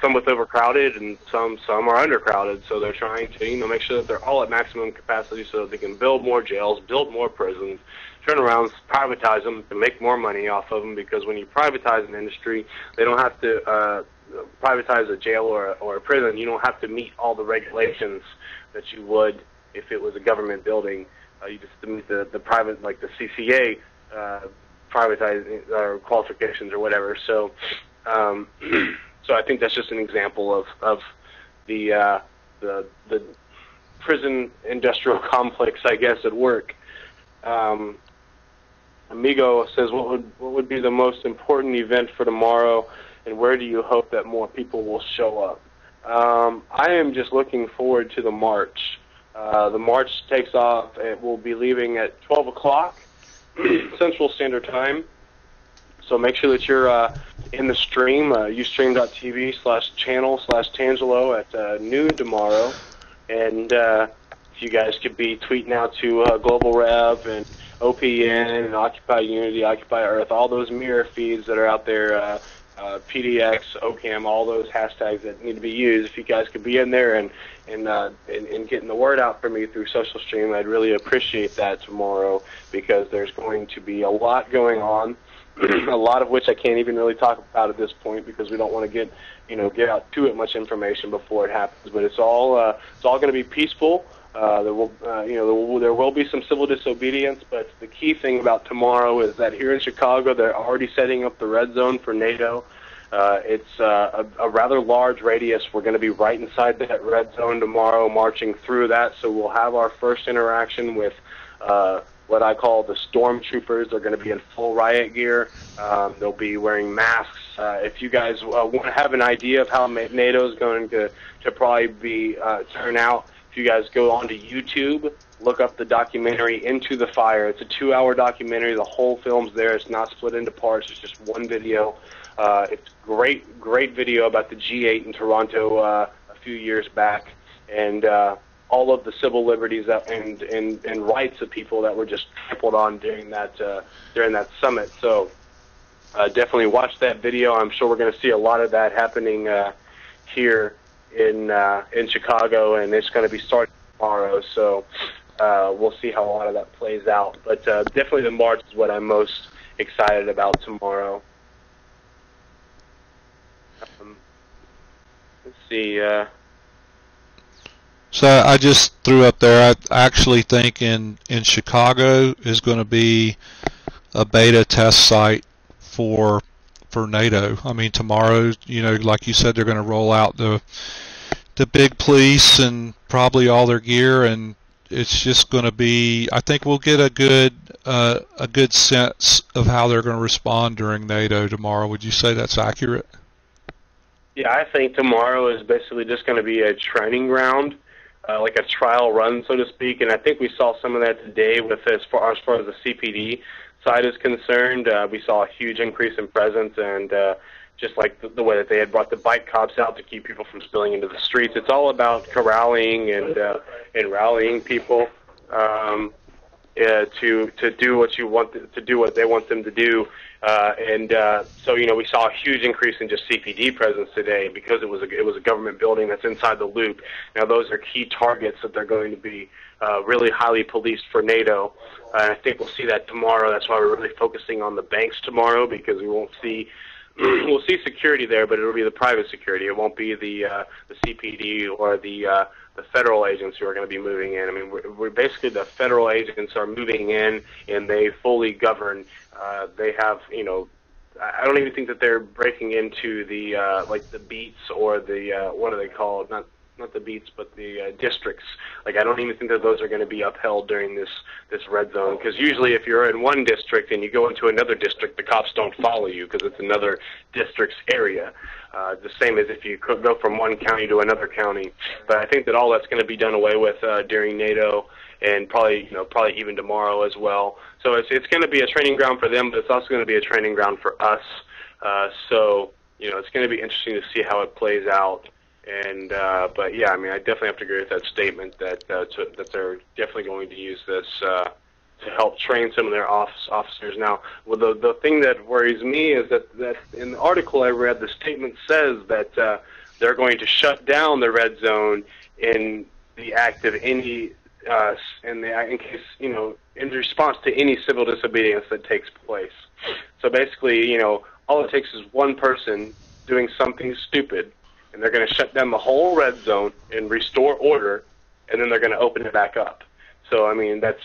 some with overcrowded and some are undercrowded, so they're trying to make sure that they're all at maximum capacity so that they can build more jails, build more prisons, turn around, privatize them to make more money off of them, because when you privatize an industry, they don't have to privatize a jail or a prison. You don't have to meet all the regulations that you would if it was a government building. You just meet the private, like the CCA privatizing or qualifications or whatever. So, so I think that's just an example of the prison industrial complex, I guess, at work. Amigo says, what would be the most important event for tomorrow, and where do you hope that more people will show up? I am just looking forward to the march. The march takes off. It will be leaving at 12 o'clock Central Standard Time. So make sure that you're in the stream, ustream.tv/channel/Tangello at noon tomorrow. And if you guys could be tweeting out to Global Rev and OPN and Occupy Unity, Occupy Earth, all those mirror feeds that are out there, PDX, OPM, all those hashtags that need to be used. If you guys could be in there and getting the word out for me through social stream, I'd really appreciate that tomorrow, because there's going to be a lot going on, a lot of which I can't even really talk about at this point because we don't want to get out too much information before it happens. But it's all going to be peaceful. There will be some civil disobedience, but the key thing about tomorrow is that here in Chicago, they're already setting up the red zone for NATO. It's a rather large radius. We're going to be right inside that red zone tomorrow, marching through that. So we'll have our first interaction with what I call the stormtroopers. They're going to be in full riot gear. They'll be wearing masks. If you guys want to have an idea of how NATO is going to probably be turn out, if you guys go onto YouTube, look up the documentary Into the Fire. It's a 2-hour documentary. The whole film's there. It's not split into parts. It's just one video. It's great video about the G8 in Toronto a few years back, and all of the civil liberties and rights of people that were just trampled on during that summit. So definitely watch that video. I'm sure we're going to see a lot of that happening here in Chicago, and it's going to be starting tomorrow. So we'll see how a lot of that plays out. But definitely the march is what I'm most excited about tomorrow. Let's see. So I just threw up there, I actually think in Chicago is going to be a beta test site for NATO. I mean, tomorrow, like you said, they're going to roll out the big police and probably all their gear, and it's just going to be, I think we'll get a good sense of how they're going to respond during NATO tomorrow. Would you say that's accurate? Yeah, I think tomorrow is basically just going to be a training ground, like a trial run, so to speak. And I think we saw some of that today with as far as the CPD side is concerned. We saw a huge increase in presence, and just like the way that they had brought the bike cops out to keep people from spilling into the streets. It's all about corralling and rallying people to do what you want to do, what they want them to do. So we saw a huge increase in just CPD presence today because it was a government building that's inside the loop. Now those are key targets that they're going to be really highly policed for NATO. I think we'll see that tomorrow. That's why we're really focusing on the banks tomorrow, because we won't see we'll see security there, but it'll be the private security. It won't be the CPD or the federal agents who are going to be moving in. I mean, we're basically, the federal agents are moving in, and they fully govern. They have, I don't even think that they're breaking into the like the beats or the what are they called? Not the beats, but the districts. Like, I don't even think that those are going to be upheld during this red zone, because usually if you're in one district and you go into another district, the cops don't follow you because it's another district's area. The same as if you could go from one county to another county. But I think that all that's going to be done away with during NATO, and probably even tomorrow as well. So it's going to be a training ground for them, but it's also going to be a training ground for us. So it's going to be interesting to see how it plays out. And but yeah, I mean, I definitely have to agree with that statement that they're definitely going to use this to help train some of their officers. Now, well, the thing that worries me is that in the article I read, the statement says that they're going to shut down the red zone in the act of any in case in response to any civil disobedience that takes place. So basically, all it takes is one person doing something stupid, and they're going to shut down the whole red zone and restore order, and then they're going to open it back up. So, I mean, that's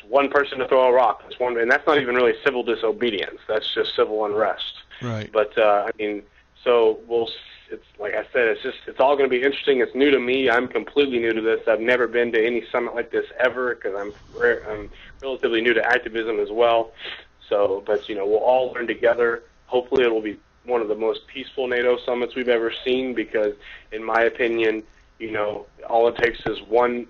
one person to throw a rock. That's one, and that's not even really civil disobedience. That's just civil unrest. Right. But I mean, so it's like I said, it's all going to be interesting. It's new to me. I'm completely new to this. I've never been to any summit like this ever, because I'm relatively new to activism as well. So, but we'll all learn together. Hopefully, it will be one of the most peaceful NATO summits we've ever seen, because in my opinion, all it takes is one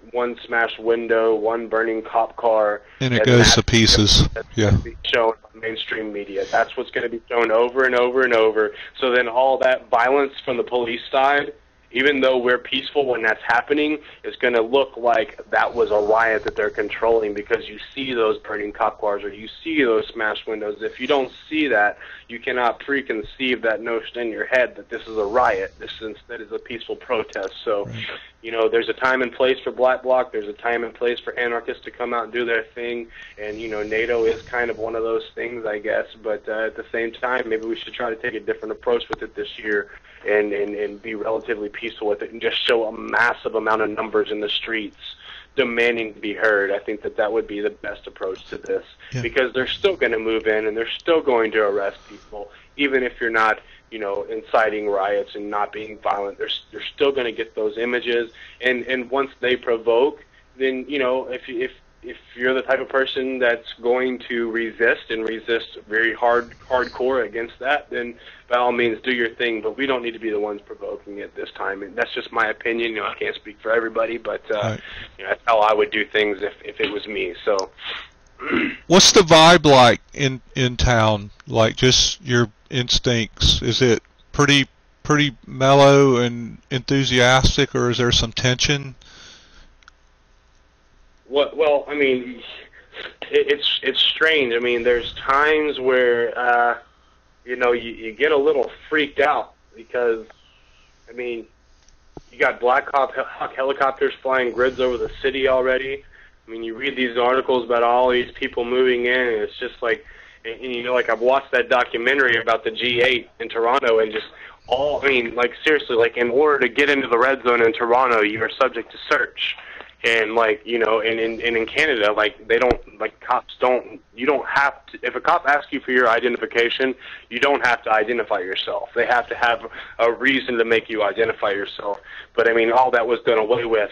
smashed window, one burning cop car, and it goes to pieces. Yeah. Be shown on mainstream media. That's what's going to be shown over and over and over. So then all that violence from the police side even though we're peaceful when that's happening, it's going to look like that was a riot that they're controlling, because you see those burning cop cars or you see those smashed windows. If you don't see that, you cannot preconceive that notion in your head that this is a riot. This instead is a peaceful protest. So, you know, there's a time and place for Black Bloc. There's a time and place for anarchists to come out and do their thing. And, you know, NATO is kind of one of those things, I guess. But at the same time, maybe we should try to take a different approach with it this year and be relatively peaceful with it and just show a massive amount of numbers in the streets demanding to be heard. I think that that would be the best approach to this, because they're still going to move in and they're still going to arrest people, even if you're not, you know, inciting riots and not being violent. They're still going to get those images, and once they provoke, then, you know, if you're the type of person that's going to resist and resist very hardcore against that, then by all means do your thing. But we don't need to be the ones provoking it this time. And that's just my opinion. You know, I can't speak for everybody, but you know, that's how I would do things if it was me. So, what's the vibe like in town? Like, just your instincts. Is it pretty mellow and enthusiastic, or is there some tension? Well, I mean, it's strange. I mean, there's times where you know, you get a little freaked out because, I mean, you got Black Hawk helicopters flying grids over the city already. I mean, you read these articles about all these people moving in, and it's just like, and you know, like I've watched that documentary about the G8 in Toronto, and just I mean, like seriously, like in order to get into the red zone in Toronto, you are subject to search. And like, you know, and in Canada, like they don't, like cops don't, you don't have to, if a cop asks you for your identification, you don't have to identify yourself. They have to have a reason to make you identify yourself. But I mean, all that was done away with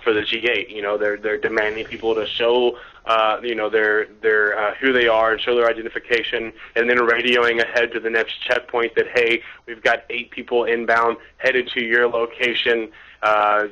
for the G8. You know, they're demanding people to show, you know, their who they are and show their identification, and then radioing ahead to the next checkpoint that, hey, we've got 8 people inbound headed to your location.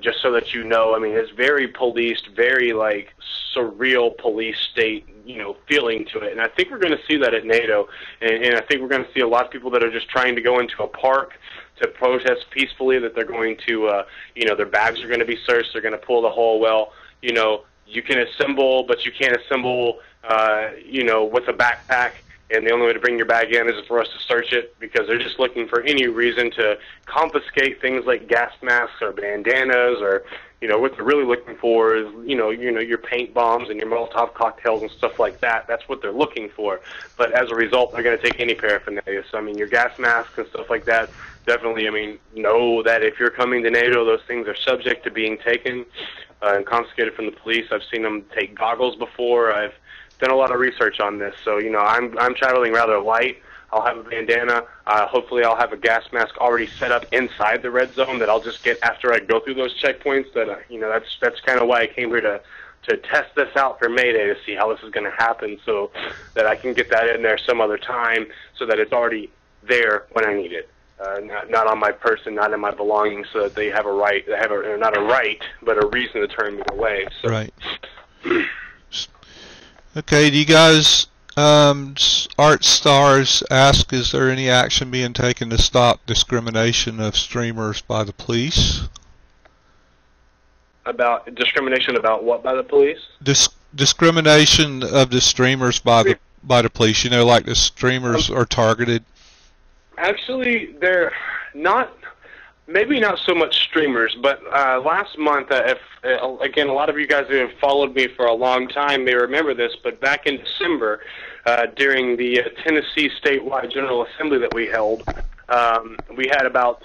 Just so that you know. I mean, it's very policed, very like surreal police state, you know, feeling to it. And I think we're going to see that at NATO, and I think we're going to see a lot of people that are just trying to go into a park to protest peacefully, that they're going to, you know, their bags are going to be searched. They're going to pull the whole, well, you know, you can assemble, but you can't assemble, you know, with a backpack. And the only way to bring your bag in is for us to search it, because they're just looking for any reason to confiscate things like gas masks or bandanas, or, you know, what they're really looking for is, you know, your paint bombs and your Molotov cocktails and stuff like that. That's what they're looking for. But as a result, they're going to take any paraphernalia. So, I mean, your gas masks and stuff like that, definitely, I mean, know that if you're coming to NATO, those things are subject to being taken and confiscated from the police. I've seen them take goggles before. I've done a lot of research on this, so you know, I'm traveling rather light. I'll have a bandana. Hopefully, I'll have a gas mask already set up inside the red zone that I'll just get after I go through those checkpoints. That you know, that's kind of why I came here to test this out for May Day, to see how this is going to happen, so that I can get that in there some other time, so that it's already there when I need it. Not on my person, not in my belongings, so that they have a right. They have not a right, but a reason to turn me away. So. Right. Okay, do you guys, Art Stars ask, is there any action being taken to stop discrimination of streamers by the police? About discrimination about what by the police? Discrimination of the streamers by the police. You know, like the streamers are targeted. Actually, they're not. Maybe not so much streamers, but last month, again, a lot of you guys who have followed me for a long time may remember this, but back in December, during the Tennessee statewide General Assembly that we held, we had about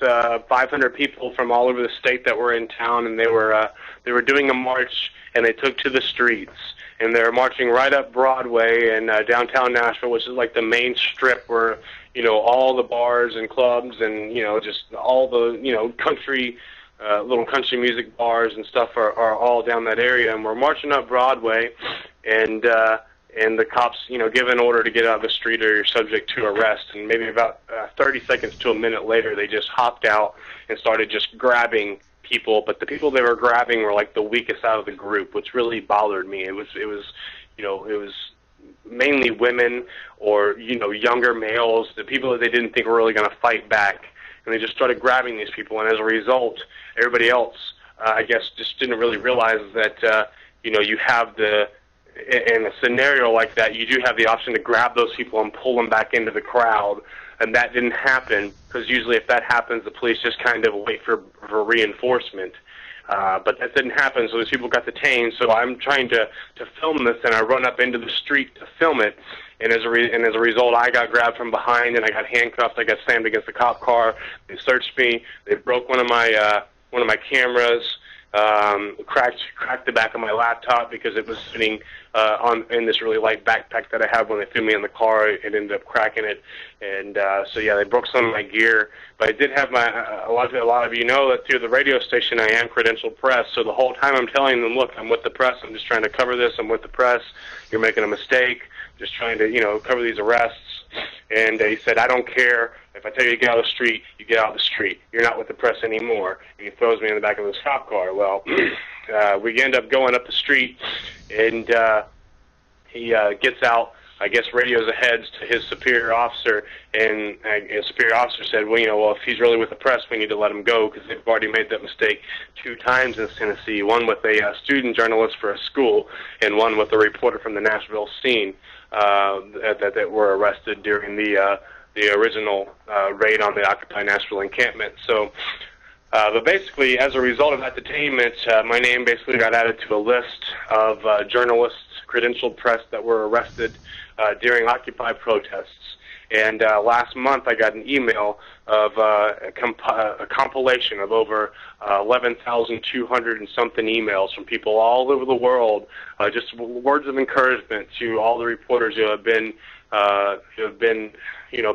500 people from all over the state that were in town, and they were doing a march, and they took to the streets. And they're marching right up Broadway in downtown Nashville, which is like the main strip where, you know, all the bars and clubs and, you know, just all the, you know, country, little country music bars and stuff are all down that area. And we're marching up Broadway, and the cops, you know, give an order to get out of the street or you're subject to arrest. And maybe about 30 seconds to a minute later, they just hopped out and started just grabbing people, but the people they were grabbing were like the weakest out of the group, which really bothered me. It was, you know, it was mainly women or, you know, younger males, the people that they didn't think were really going to fight back. and they just started grabbing these people. And as a result, everybody else, I guess, just didn't really realize that, you have in a scenario like that, you do have the option to grab those people and pull them back into the crowd. And that didn't happen, because usually if that happens, the police just kind of wait for reinforcement. But that didn't happen, so these people got detained. So I'm trying to film this, and I run up into the street to film it. And as a result, I got grabbed from behind, and I got handcuffed. I got slammed against the cop car. They searched me. They broke one of my cameras. Cracked the back of my laptop because it was sitting in this really light backpack that I have. When they threw me in the car, it ended up cracking it, and so yeah, they broke some of my gear. But I did have a lot of you know that through the radio station I am credentialed press. So the whole time I'm telling them, look, I'm with the press. I'm just trying to cover this. I'm with the press. You're making a mistake. Just trying to cover these arrests. And he said, I don't care. If I tell you to get out of the street, you get out of the street. You're not with the press anymore. And he throws me in the back of this cop car. Well, we end up going up the street, and he gets out, I guess, radios ahead to his superior officer, and his superior officer said, well, if he's really with the press, we need to let him go, because they've already made that mistake 2 times in Tennessee, one with a student journalist for a school, and one with a reporter from the Nashville scene that were arrested during the original raid on the Occupy Nashville encampment. So, but basically, as a result of that detainment, my name basically got added to a list of journalists, credentialed press that were arrested during Occupy protests. And last month, I got an email of a compilation of over 11,200 and something emails from people all over the world, just words of encouragement to all the reporters who have been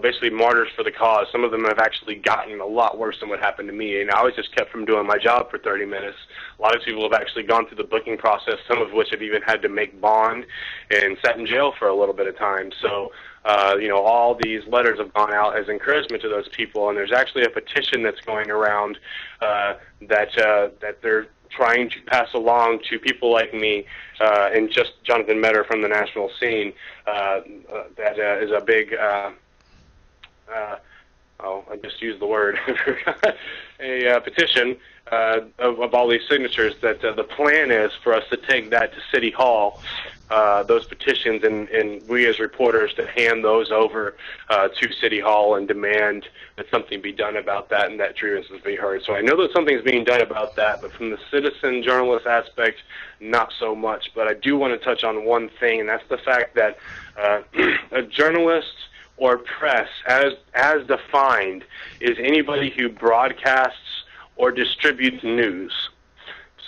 basically martyrs for the cause. Some of them have actually gotten a lot worse than what happened to me, and I was just kept from doing my job for 30 minutes. A lot of people have actually gone through the booking process, some of which have even had to make bond and sat in jail for a little bit of time. So, all these letters have gone out as encouragement to those people, and there's actually a petition that's going around that they're trying to pass along to people like me and just Jonathan Metter from the national scene. That is a big, I just used the word, a petition of all these signatures that the plan is for us to take that to City Hall, those petitions, and we as reporters to hand those over to City Hall and demand that something be done about that and that grievances be heard. So I know that something's being done about that, but from the citizen journalist aspect, not so much. But I do want to touch on one thing, and that's the fact that a journalist or press, as defined, is anybody who broadcasts or distributes news.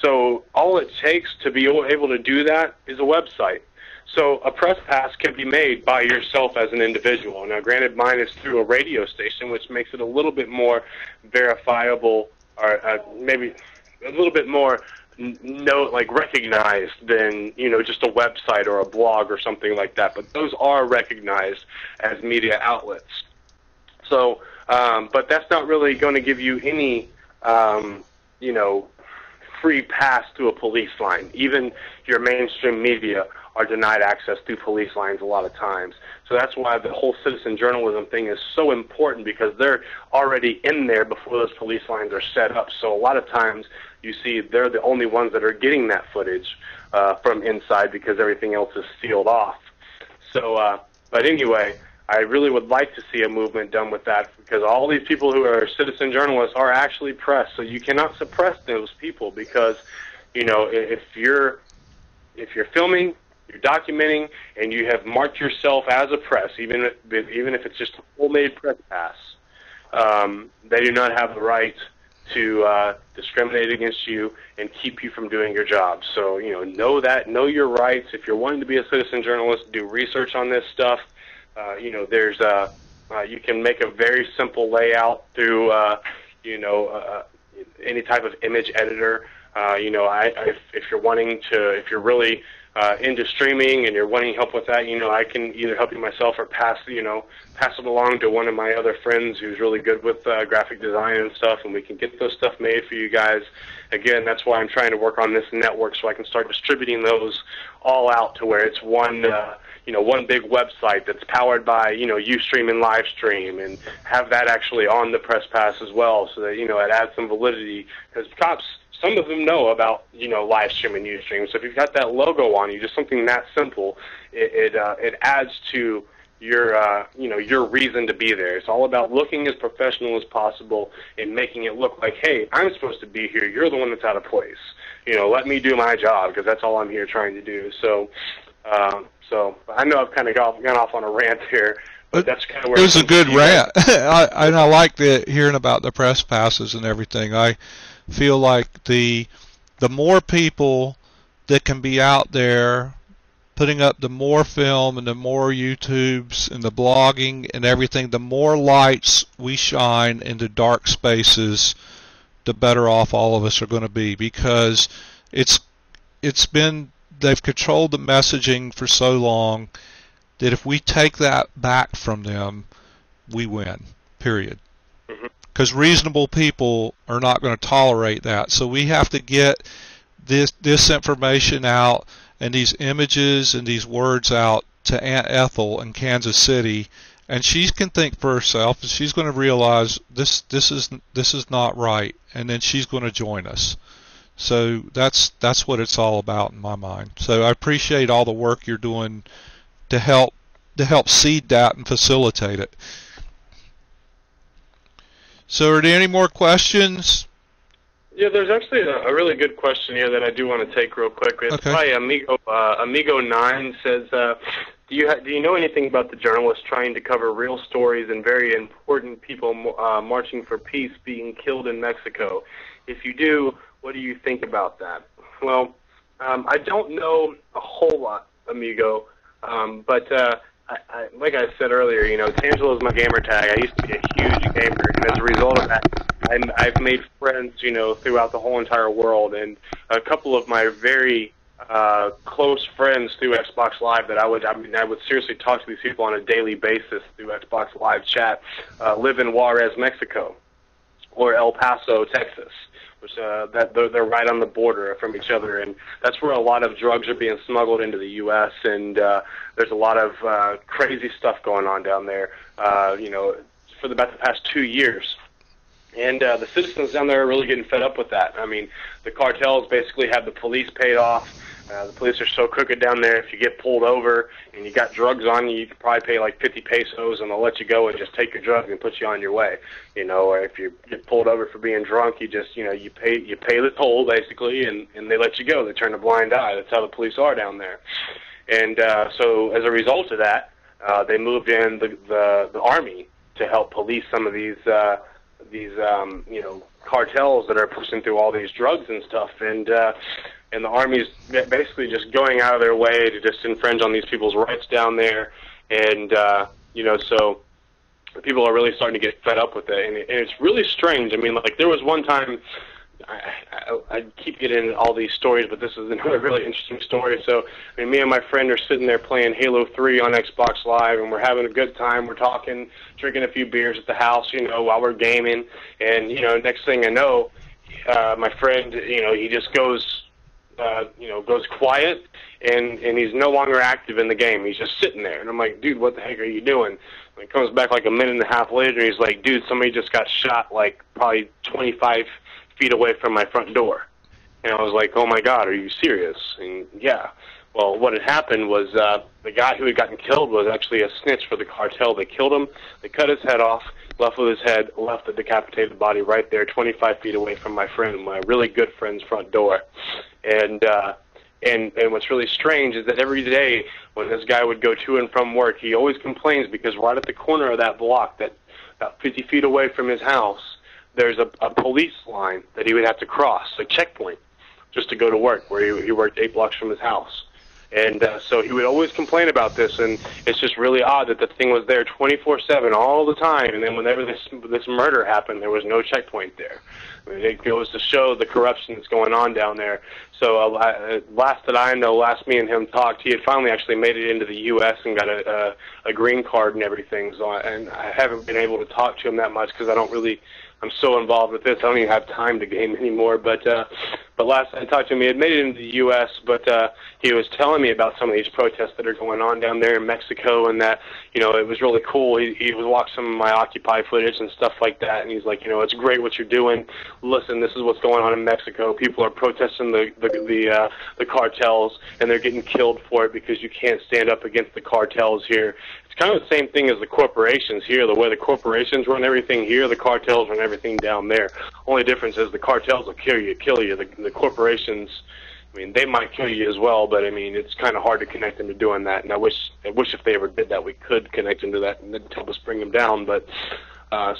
So all it takes to be able to do that is a website. So a press pass can be made by yourself as an individual. Now, granted, mine is through a radio station, which makes it a little bit more verifiable, or maybe a little bit more recognized than just a website or a blog or something like that. But those are recognized as media outlets. So, but that's not really going to give you any free pass to a police line. Even your mainstream media are denied access through police lines a lot of times. So that's why the whole citizen journalism thing is so important, because they're already in there before those police lines are set up. So a lot of times you see they're the only ones that are getting that footage from inside, because everything else is sealed off. So, but anyway, I really would like to see a movement done with that, because all these people who are citizen journalists are actually press. So you cannot suppress those people, because, if you're filming, you're documenting, and you have marked yourself as a press, even if it's just a full-made press pass, they do not have the right to discriminate against you and keep you from doing your job. So, know your rights. If you're wanting to be a citizen journalist, do research on this stuff. There's you can make a very simple layout through any type of image editor. If you're really into streaming and you're wanting help with that, I can either help you myself or pass it along to one of my other friends who's really good with graphic design and stuff, and we can get those stuff made for you guys. Again, that's why I'm trying to work on this network, so I can start distributing those all out to where it's one one big website that's powered by, Ustream and Livestream, and have that actually on the press pass as well, so that, it adds some validity, because cops, some of them know about, Livestream and Ustream. So if you've got that logo on you, just something that simple, it adds to your reason to be there. It's all about looking as professional as possible and making it look like, hey, I'm supposed to be here. You're the one that's out of place. Let me do my job, because that's all I'm here trying to do. So I know I've kind of gone off on a rant here, but that's kind of where it was a good rant. I like hearing about the press passes and everything. I feel like the more people that can be out there putting up the more film and the more YouTubes and the blogging and everything, the more lights we shine into dark spaces, the better off all of us are going to be, because they've controlled the messaging for so long that if we take that back from them, we win, period. Because reasonable people are not going to tolerate that. So we have to get this information out and these images and these words out to Aunt Ethel in Kansas City, and she can think for herself, and she's going to realize this is not right, and then she's going to join us. So that's what it's all about in my mind. So I appreciate all the work you're doing to help seed that and facilitate it. So are there any more questions? Yeah, there's actually a really good question here that I do want to take real quick. It's okay. by Amigo9 says, do you know anything about the journalists trying to cover real stories and very important people marching for peace being killed in Mexico? If you do, what do you think about that? Well, I don't know a whole lot, Amigo, but like I said earlier, Tangello is my gamer tag. I used to be a huge gamer, and as a result of that, I've made friends, throughout the whole entire world, and a couple of my very close friends through Xbox Live that I would seriously talk to these people on a daily basis through Xbox Live chat live in Juarez, Mexico, or El Paso, Texas, which they're right on the border from each other, and that's where a lot of drugs are being smuggled into the U.S., and there's a lot of crazy stuff going on down there, for about the past 2 years. And the citizens down there are really getting fed up with that. I mean, the cartels basically have the police paid off. The police are so crooked down there, if you get pulled over and you got drugs on you, you could probably pay like 50 pesos and they'll let you go and just take your drugs and put you on your way. Or if you get pulled over for being drunk, you just, you pay the toll basically, and they let you go. They turn a blind eye. That's how the police are down there. And so as a result of that, they moved in the army to help police some of these cartels that are pushing through all these drugs and stuff, and the Army's basically just going out of their way to just infringe on these people's rights down there, and so people are really starting to get fed up with it, and it's really strange. I mean, like, there was one time, I keep getting into all these stories, but this is another really interesting story. So, I mean, me and my friend are sitting there playing Halo 3 on Xbox Live, and we're having a good time. We're talking, drinking a few beers at the house, while we're gaming. And, next thing I know, my friend, he just goes quiet, and he's no longer active in the game. He's just sitting there. And I'm like, dude, what the heck are you doing? And he comes back like a minute and a half later, and he's like, dude, somebody just got shot like probably 25 feet away from my front door. And I was like, oh my God, are you serious? And yeah. Well, what had happened was the guy who had gotten killed was actually a snitch for the cartel. They killed him, they cut his head off, left with his head, left the decapitated body right there 25 feet away from my friend, my really good friend's front door. And what's really strange is that every day when this guy would go to and from work, he always complains because right at the corner of that block, that about 50 feet away from his house, there's a police line that he would have to cross, a checkpoint, just to go to work, where he worked 8 blocks from his house. And so he would always complain about this, and it's just really odd that the thing was there 24/7 all the time, and then whenever this murder happened, there was no checkpoint there. I mean, it goes to show the corruption that's going on down there. So last that I know, last me and him talked, he had finally actually made it into the U.S. and got a green card and everything. So and I haven't been able to talk to him that much because I'm so involved with this, I don't even have time to game anymore. But But last I talked to him, he had made it into the U.S., but he was telling me about some of these protests that are going on down there in Mexico, and that, it was really cool. He was watching some of my Occupy footage and stuff like that, and he's like, it's great what you're doing. Listen, this is what's going on in Mexico. People are protesting the cartels, and they're getting killed for it because you can't stand up against the cartels here. It's kind of the same thing as the corporations here. The way the corporations run everything here, the cartels run everything down there. Only difference is the cartels will kill you. The corporations, they might kill you as well, but it's kind of hard to connect them to doing that. And I wish if they ever did that, we could connect them to that and help us bring them down. But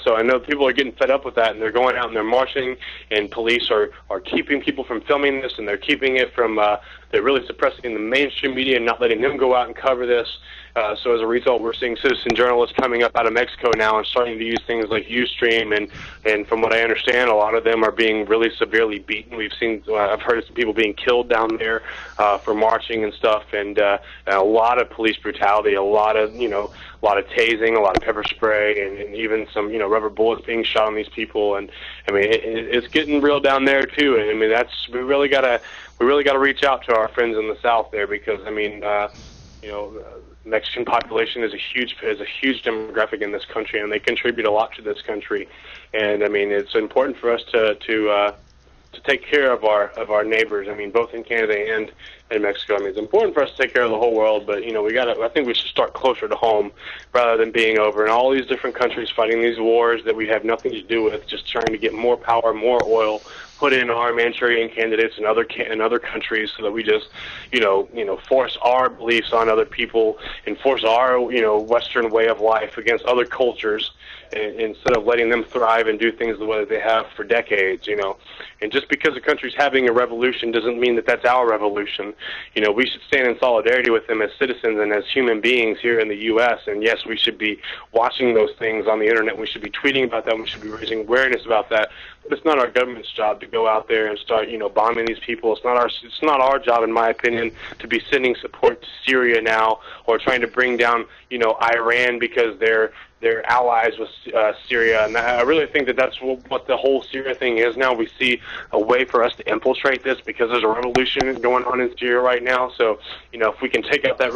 so I know people are getting fed up with that, and they're going out and they're marching, and police are keeping people from filming this, and they're keeping it from, they're really suppressing the mainstream media and not letting them go out and cover this. So as a result, we're seeing citizen journalists coming up out of Mexico now and starting to use things like Ustream, and from what I understand, a lot of them are being really severely beaten. We've seen, I've heard of some people being killed down there for marching and stuff, and a lot of police brutality, a lot of tasing, a lot of pepper spray, and even some rubber bullets being shot on these people. And it's getting real down there too. And we really gotta reach out to our friends in the South there, because Mexican population is a huge demographic in this country, and they contribute a lot to this country. And it's important for us to take care of our neighbors. Both in Canada and in Mexico. It's important for us to take care of the whole world, but I think we should start closer to home rather than being over in all these different countries fighting these wars that we have nothing to do with, just trying to get more power, more oil, put in our Manchurian candidates in other countries, so that we just force our beliefs on other people and force our Western way of life against other cultures, instead of letting them thrive and do things the way that they have for decades. And just because a country's having a revolution doesn't mean that that's our revolution. We should stand in solidarity with them as citizens and as human beings here in the U.S. And yes, we should be watching those things on the internet. We should be tweeting about them. We should be raising awareness about that. But it's not our government's job to go out there and start, bombing these people. It's not our job, in my opinion, to be sending support to Syria now, or trying to bring down, Iran because they're allies with Syria. And I really think that that's what the whole Syria thing is now. We see a way for us to infiltrate this because there's a revolution going on in Syria right now. So, if we can take out that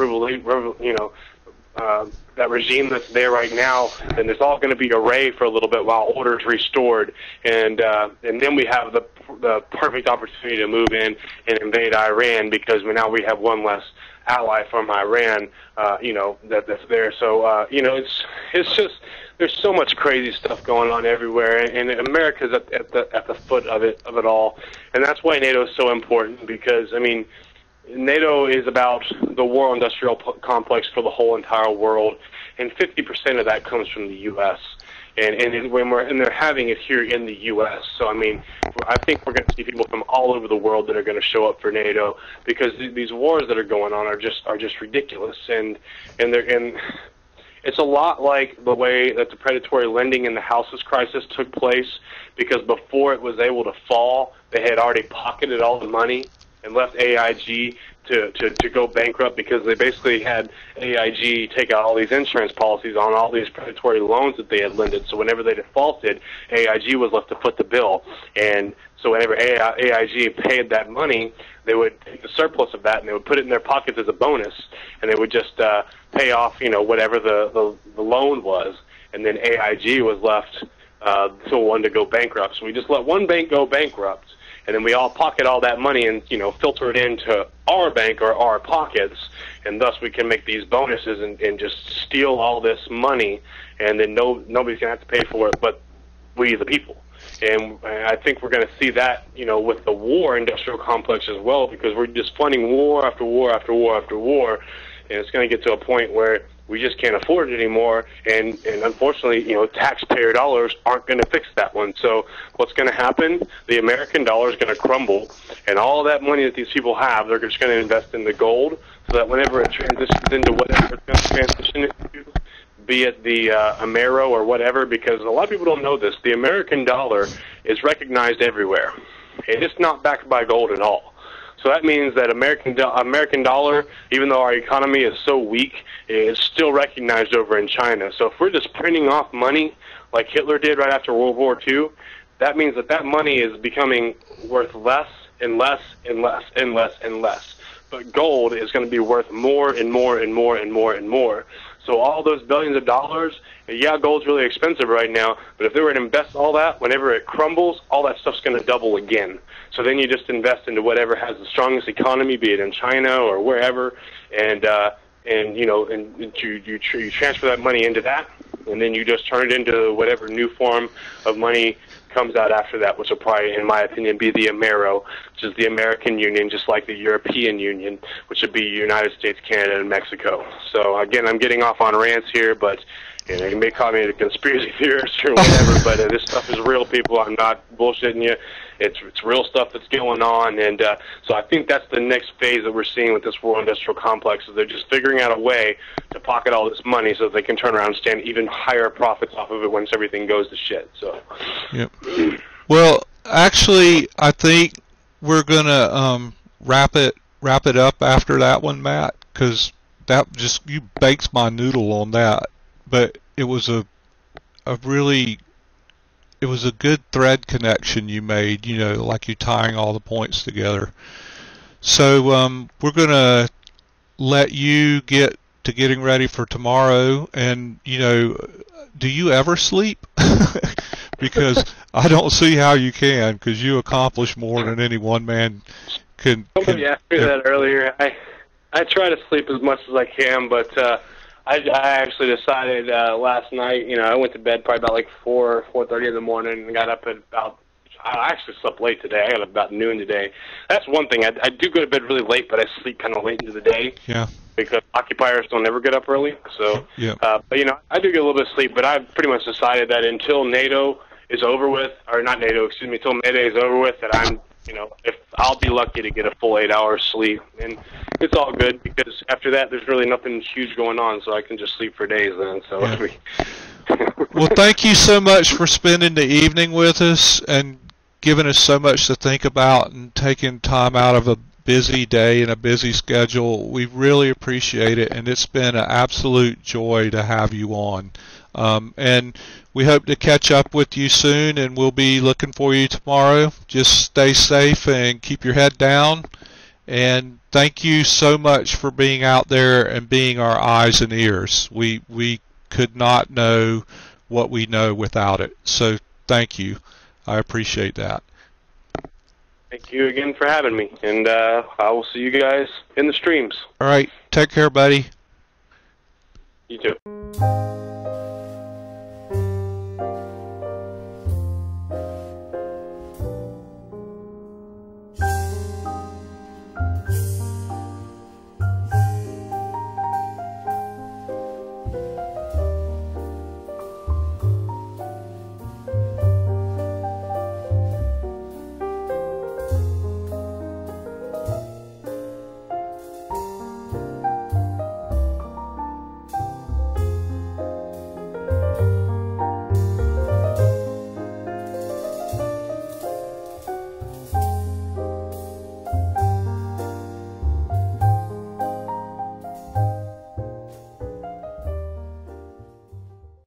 that regime that's there right now, then it's all going to be array for a little bit while order's restored, and then we have the perfect opportunity to move in and invade Iran, because now we have one less ally from Iran, that's there. So, it's just, there's so much crazy stuff going on everywhere, and America's at the foot of it all, and that's why NATO is so important, because NATO is about the war industrial complex for the whole entire world, and 50% of that comes from the U.S. And they're having it here in the U.S. So I think we're going to see people from all over the world that are going to show up for NATO, because these wars that are going on are just ridiculous, and it's a lot like the way that the predatory lending in the houses crisis took place, because before it was able to fall, they had already pocketed all the money and left AIG to go bankrupt, because they basically had AIG take out all these insurance policies on all these predatory loans that they had lended. So whenever they defaulted, AIG was left to foot the bill. And so whenever AIG paid that money, they would take the surplus of that and they would put it in their pockets as a bonus, and they would just pay off, whatever the loan was. And then AIG was left to one to go bankrupt. So we just let one bank go bankrupt, and then we all pocket all that money and, filter it into our bank or our pockets, and thus we can make these bonuses and just steal all this money, and then nobody's going to have to pay for it but we, the people. And I think we're going to see that, with the war industrial complex as well, because we're just funding war after war after war after war, and it's going to get to a point where we just can't afford it anymore, and unfortunately, taxpayer dollars aren't going to fix that one. So what's going to happen? The American dollar is going to crumble, and all that money that these people have, they're just going to invest in the gold, so that whenever it transitions into whatever it's going to transition into, be it the Amero or whatever, because a lot of people don't know this, the American dollar is recognized everywhere, and it's not backed by gold at all. So that means that American dollar, even though our economy is so weak, is still recognized over in China. So if we're just printing off money like Hitler did right after World War II, that means that money is becoming worth less and less and less and less and less. But gold is going to be worth more and more and more and more and more. So all those billions of dollars, yeah, gold's really expensive right now, but if they were to invest all that, whenever it crumbles, all that stuff's going to double again. So then you just invest into whatever has the strongest economy, be it in China or wherever, and you transfer that money into that, and then you just turn it into whatever new form of money comes out after that, which will probably, in my opinion, be the Amero, which is the American Union, just like the European Union, which would be United States, Canada, and Mexico. So, again, I'm getting off on rants here, but you may call me a conspiracy theorist or whatever, but this stuff is real, people. I'm not bullshitting you. It's real stuff that's going on, and so I think that's the next phase that we're seeing with this world industrial complex, is they're just figuring out a way to pocket all this money so that they can turn around and stand even higher profits off of it once everything goes to shit. So, yep. Well, actually, I think we're gonna wrap it up after that one, Matt, because that just, you baked my noodle on that. But it was a good thread connection you made, like you tying all the points together. So we're going to let you get to getting ready for tomorrow. And, do you ever sleep? Because I don't see how you can, because you accomplish more than any one man can. Somebody asked me that earlier. I try to sleep as much as I can, but I actually decided last night, I went to bed probably about like 4:30 in the morning, and got up at about, I actually slept late today. I got up about noon today. That's one thing. I do go to bed really late, but I sleep kind of late into the day. Yeah. Because occupiers don't ever get up early. So, yeah. But I do get a little bit of sleep, but I've pretty much decided that until NATO is over with, or not NATO, excuse me, until Mayday is over with, that I'm, if I'll be lucky to get a full 8 hours sleep, and it's all good, because after that there's really nothing huge going on, so I can just sleep for days then. So yeah. Well, thank you so much for spending the evening with us and giving us so much to think about and taking time out of a busy day and a busy schedule. We really appreciate it, and it's been an absolute joy to have you on. And we hope to catch up with you soon, and we'll be looking for you tomorrow. Just stay safe and keep your head down. And thank you so much for being out there and being our eyes and ears. We could not know what we know without it. So thank you. I appreciate that. Thank you again for having me, and I will see you guys in the streams. All right. Take care, buddy. You too.